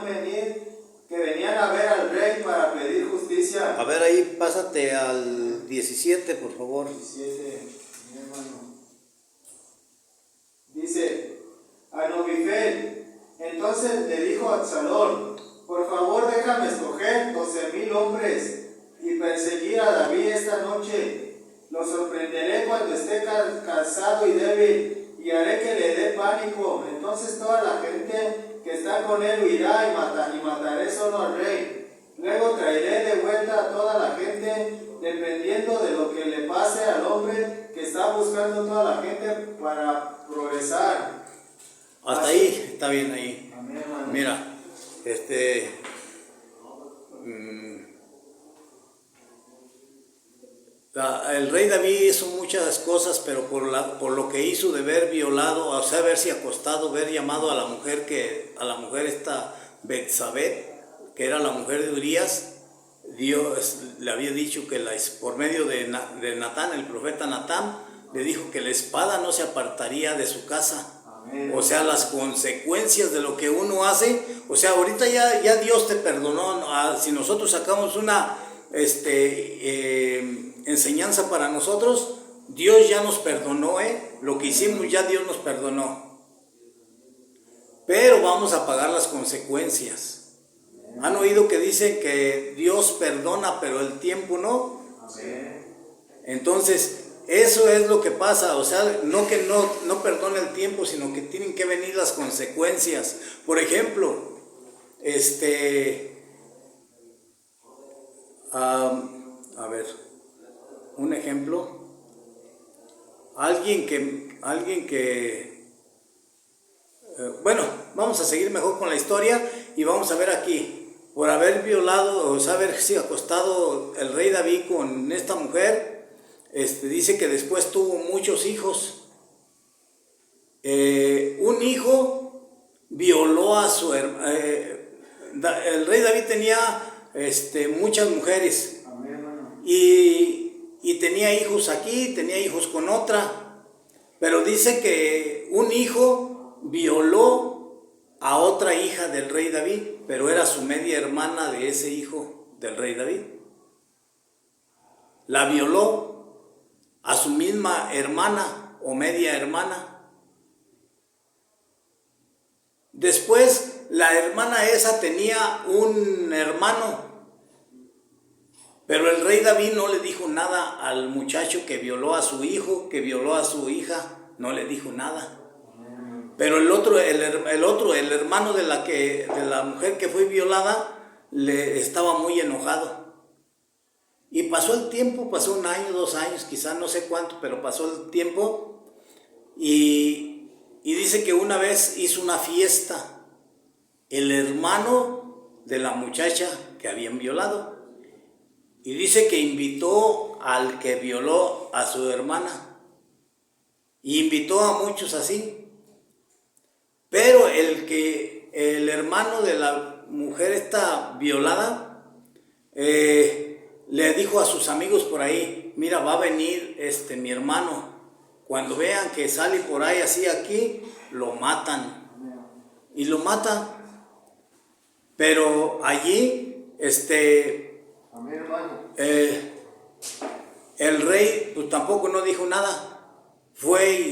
a ver al rey para pedir justicia. A ver, ahí pásate al 17, por favor. 17, mi hermano. Dice, Anobifel, entonces le dijo a Absalón, por favor déjame escoger 12,000 hombres y perseguir a David esta noche. Lo sorprenderé cuando esté cansado y débil y haré que le dé pánico. Entonces toda la gente que está con él huirá y mataré solo al rey. Luego traeré de vuelta a toda la gente, dependiendo de lo que le pase al hombre que está buscando toda la gente para progresar. Hasta ahí, está bien ahí. Amén, hermano. Mira, el rey David hizo muchas cosas, pero por lo que hizo de haber violado, o sea, haberse acostado, haber llamado a la mujer esta Betsabé, que era la mujer de Urías, Dios le había dicho que por medio de Natán, el profeta Natán, le dijo que la espada no se apartaría de su casa. Amén. O sea, las consecuencias de lo que uno hace, o sea, ahorita ya Dios te perdonó. Si nosotros sacamos una enseñanza para nosotros, Dios ya nos perdonó, lo que hicimos ya Dios nos perdonó, pero vamos a pagar las consecuencias. ¿Han oído que dicen que Dios perdona pero el tiempo no? Amén. Entonces eso es lo que pasa, o sea, no que no perdona el tiempo, sino que tienen que venir las consecuencias. Por ejemplo, a ver, un ejemplo, alguien que bueno, vamos vamos a seguir mejor con la historia y vamos a ver aquí, por haber violado, o sea, haber sido acostado el rey David con esta mujer, dice que después tuvo muchos hijos. Un hijo violó a su hermano. El rey David tenía muchas mujeres. Amén, hermano. Y tenía hijos aquí, tenía hijos con otra, pero dice que un hijo violó a otra hija del rey David, pero era su media hermana de ese hijo del rey David. La violó a su misma hermana o media hermana. Después la hermana esa tenía un hermano, pero el rey David no le dijo nada al muchacho que violó a su hijo, que violó a su hija, no le dijo nada. Pero el hermano de la mujer que fue violada, estaba muy enojado. Y pasó el tiempo, pasó 1 año, 2 años, quizás no sé cuánto, pero pasó el tiempo. Y dice que una vez hizo una fiesta el hermano de la muchacha que habían violado. Y dice que invitó al que violó a su hermana. Y invitó a muchos así. Pero el hermano de la mujer esta violada, le dijo a sus amigos por ahí: mira, va a venir mi hermano. Cuando vean que sale por ahí así aquí, lo matan. Y lo matan. Pero allí, Amén, hermano. el rey pues tampoco no dijo nada. Fue y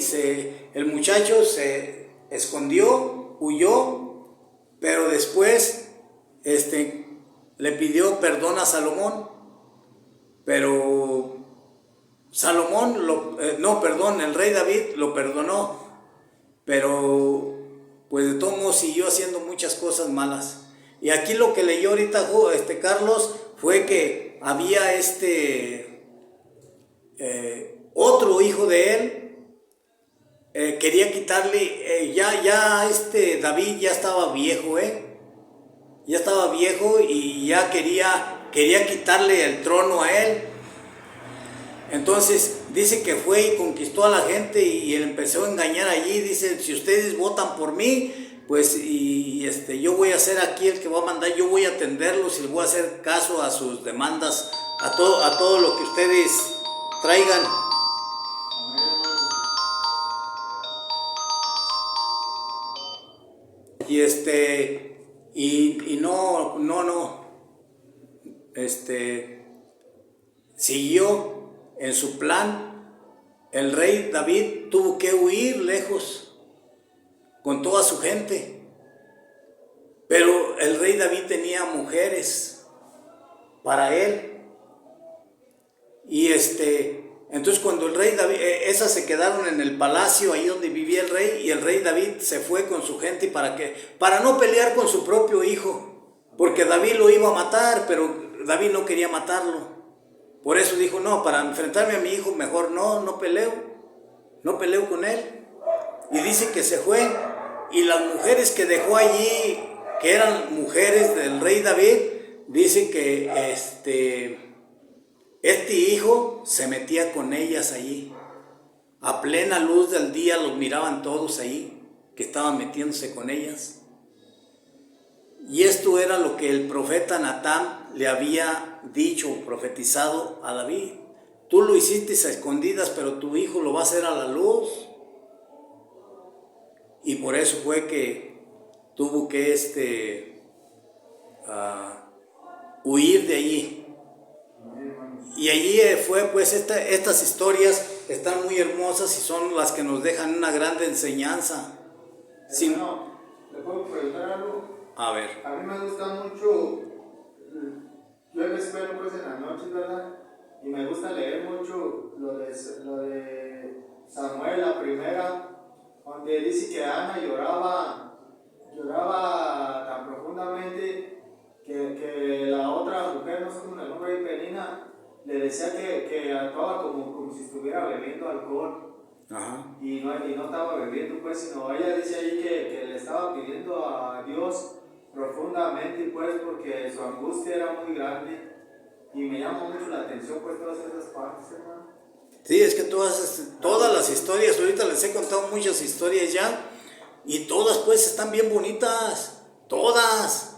el muchacho se escondió, huyó, pero después le pidió perdón a Salomón. Pero el rey David lo perdonó, pero pues de todos modos siguió haciendo muchas cosas malas. Y aquí lo que leyó ahorita Carlos fue que había otro hijo de él, quería quitarle, David ya estaba viejo, ya estaba viejo y ya quería quitarle el trono a él. Entonces dice que fue y conquistó a la gente y él empezó a engañar allí. Dice: si ustedes votan por mí, pues yo voy a ser aquí el que va a mandar, yo voy a atenderlos y les voy a hacer caso a sus demandas, a todo lo que ustedes traigan. Siguió en su plan. El rey David tuvo que huir lejos con toda su gente, pero el rey David tenía mujeres para él. Y entonces cuando el rey David, esas se quedaron en el palacio ahí donde vivía el rey, y el rey David se fue con su gente para no pelear con su propio hijo, porque David lo iba a matar, pero David no quería matarlo. Por eso dijo: no, para enfrentarme a mi hijo mejor no peleo con él. Y dice que se fue, y las mujeres que dejó allí, que eran mujeres del rey David, dice que este hijo se metía con ellas allí. A plena luz del día los miraban todos ahí, que estaban metiéndose con ellas. Y esto era lo que el profeta Natán le había dicho, profetizado a David: tú lo hiciste a escondidas, pero tu hijo lo va a hacer a la luz. Y por eso fue que tuvo que huir de allí. Y allí fue, pues, estas historias están muy hermosas y son las que nos dejan una grande enseñanza. No, ¿le puedo preguntar algo? A ver. A mí me gusta mucho, yo en espero pues en las noches, ¿verdad? Y me gusta leer mucho lo de Samuel, la primera, donde dice que Ana lloraba tan profundamente que la otra mujer, no sé cómo el nombre de Penina, le decía que actuaba como si estuviera bebiendo alcohol. Ajá. Y no estaba bebiendo, pues, sino ella dice ahí que le estaba estaba pidiendo a Dios profundamente, y pues porque su angustia era muy grande. Y me llama mucho la atención pues todas esas partes, hermano. Sí, es que todas las historias, ahorita les he contado muchas historias ya, y todas pues están bien bonitas, todas.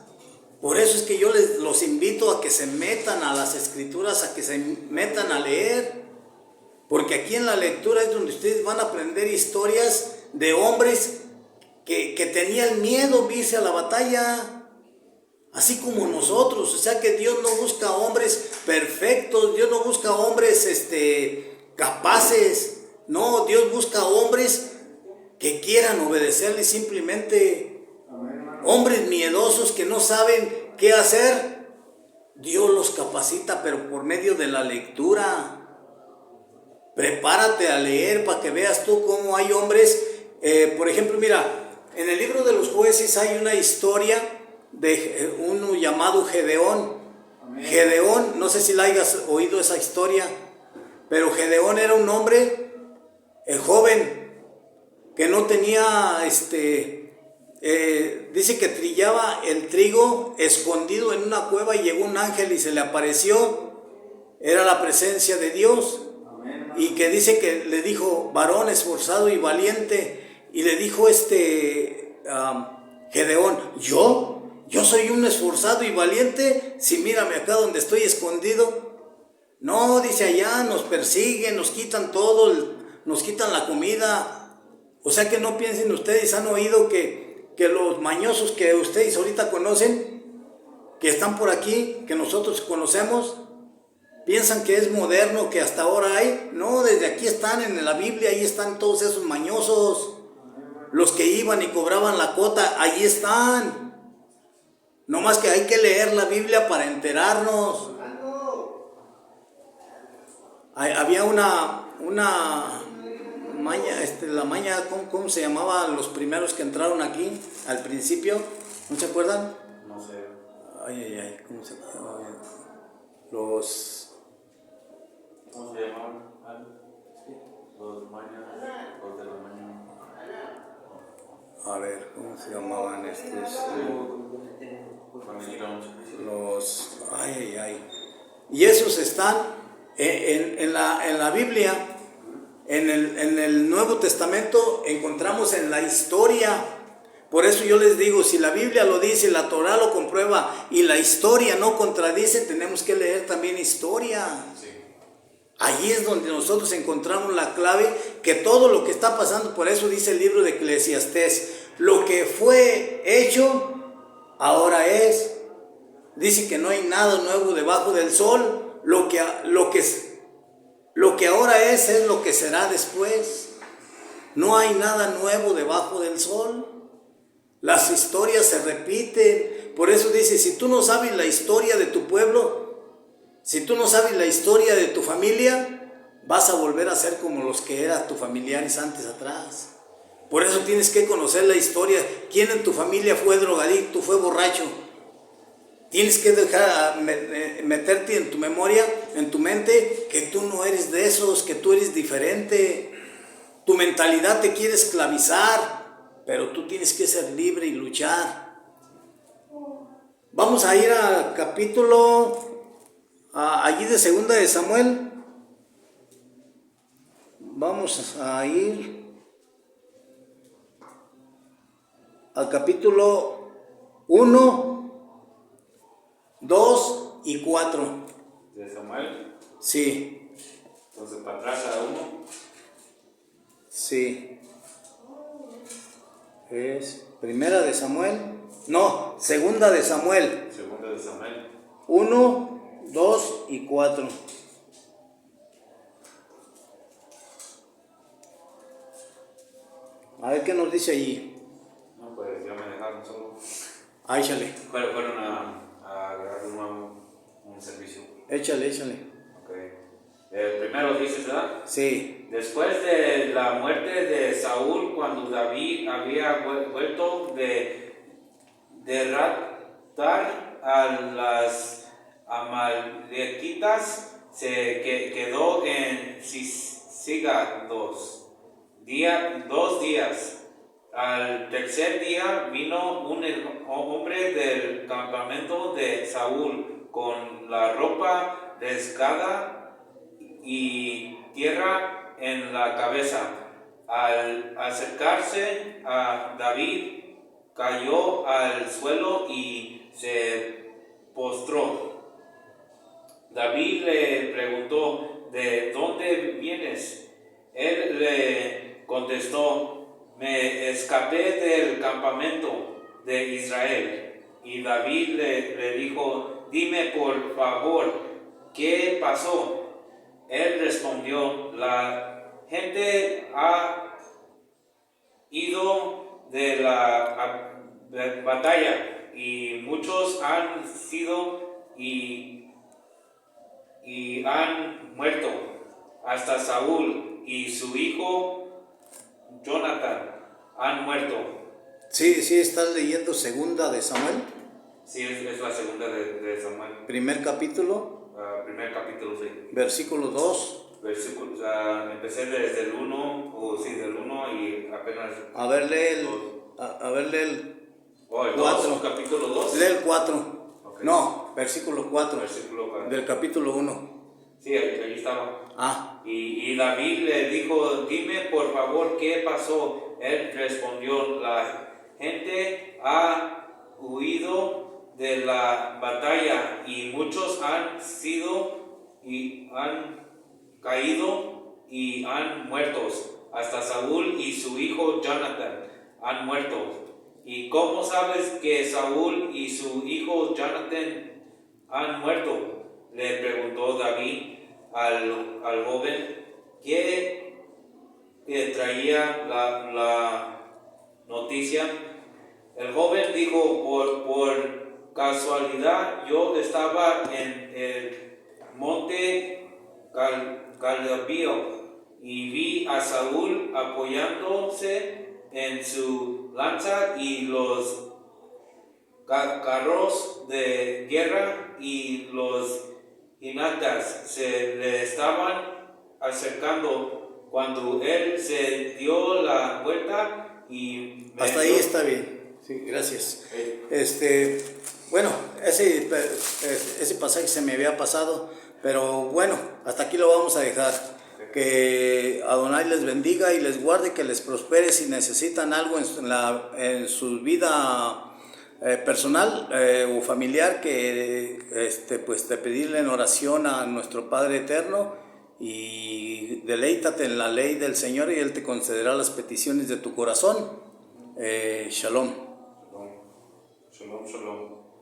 Por eso es que yo los invito a que se metan a las escrituras, a que se metan a leer, porque aquí en la lectura es donde ustedes van a aprender historias de hombres que tenían miedo, irse a la batalla, así como nosotros. O sea que Dios no busca hombres perfectos, Dios no busca hombres capaces, no, Dios busca hombres que quieran obedecerle simplemente. Hombres miedosos que no saben qué hacer, Dios los capacita, pero por medio de la lectura. Prepárate a leer para que veas tú cómo hay hombres. Por ejemplo, mira, en el libro de los Jueces hay una historia de uno llamado Gedeón. Amén. Gedeón, no sé si la hayas oído esa historia, pero Gedeón era un hombre joven que no tenía dice que trillaba el trigo escondido en una cueva, y llegó un ángel y se le apareció. Era la presencia de Dios. Amén. Y que dice que le dijo: varón esforzado y valiente. Y le dijo Gedeón: ¿Yo soy un esforzado y valiente? Si mírame acá donde estoy escondido. No, dice, allá nos persiguen, nos quitan todo, nos quitan la comida. O sea que no piensen ustedes, han oído que los mañosos que ustedes ahorita conocen, que están por aquí, que nosotros conocemos, piensan que es moderno, que hasta ahora hay. No, desde aquí están en la Biblia, ahí están todos esos mañosos. Los que iban y cobraban la cuota, ahí están. No más que hay que leer la Biblia para enterarnos. Había una maña, la maña, ¿cómo se llamaban los primeros que entraron aquí al principio? ¿No se acuerdan? No sé. Ay, ¿cómo se llamaban? ¿Cómo se llamaban? Los mañas, los de la mañana. A ver, ¿cómo se llamaban estos? Y esos están en la Biblia. En el Nuevo Testamento encontramos en la historia. Por eso yo les digo, si la Biblia lo dice, la Torah lo comprueba y la historia no contradice, tenemos que leer también historia. Sí. Allí es donde nosotros encontramos la clave, que todo lo que está pasando, por eso dice el libro de Eclesiastés, lo que fue hecho, ahora es. Dice que no hay nada nuevo debajo del sol. Lo que ahora es lo que será después. No hay nada nuevo debajo del sol. Las historias se repiten. Por eso dice, si tú no sabes la historia de tu pueblo, si tú no sabes la historia de tu familia, vas a volver a ser como los que eran tus familiares antes atrás. Por eso tienes que conocer la historia. ¿Quién en tu familia fue drogadicto, fue borracho? Tienes que meterte en tu memoria, en tu mente, que tú no eres de esos, que tú eres diferente. Tu mentalidad te quiere esclavizar, pero tú tienes que ser libre y luchar. Vamos a ir al capítulo allí de 2 de Samuel. Vamos a ir al capítulo 1, 2 y 4. ¿De Samuel? Sí. Entonces, para atrás cada uno. Sí. Es 1 de Samuel. No, 2 de Samuel. 2 de Samuel. 1, 2 y 4. A ver qué nos dice allí. No, pues ya me dejaron solo. Échale. Fueron a agarrar un servicio. Échale. Ok. Primero dices, ¿verdad? Sí. Después de la muerte de Saúl, cuando David había vuelto de derrotar a las amalecitas, se quedó en Sisga 2 días. Al tercer día vino un hombre del campamento de Saúl con la ropa rasgada y tierra en la cabeza. Al acercarse a David, cayó al suelo y se postró. David le preguntó, ¿de dónde vienes? Él le contestó, me escapé del campamento de Israel. Y David le dijo, dime por favor, ¿qué pasó? Él respondió, la gente ha ido de la batalla y muchos han sido y han muerto, hasta Saúl y su hijo Jonathan han muerto. Sí, estás leyendo segunda de Samuel, Sí, es la segunda de Samuel. primer capítulo, Primer capítulo, sí. versículo 2. Versículos, empecé desde el 1, del 1 y apenas... A ver, lee el el 4. 2, capítulo 2. Lee el 4. Ok. No, versículo 4 Versículo 4. del capítulo 1. Sí, ahí estaba. Ah, Y David le dijo, dime por favor qué pasó. Él respondió, la gente ha huido de la batalla y muchos han sido y han caído y han muertos. Hasta Saúl y su hijo Jonathan han muerto. ¿Y cómo sabes que Saúl y su hijo Jonathan han muerto? Le preguntó David al joven que traía la noticia. El joven dijo, por casualidad yo estaba en el monte Calabío y vi a Saúl apoyándose en su lanza y los carros de guerra y los jinetes se le estaban acercando cuando él se dio la vuelta y me hasta ahí está bien. Sí, gracias. Bueno, ese pasaje se me había pasado, pero bueno, hasta aquí lo vamos a dejar. Que Adonai les bendiga y les guarde, que les prospere. Si necesitan algo en su vida personal o familiar, que pues te pedirle en oración a nuestro Padre Eterno, y deleítate en la ley del Señor y Él te concederá las peticiones de tu corazón. Shalom.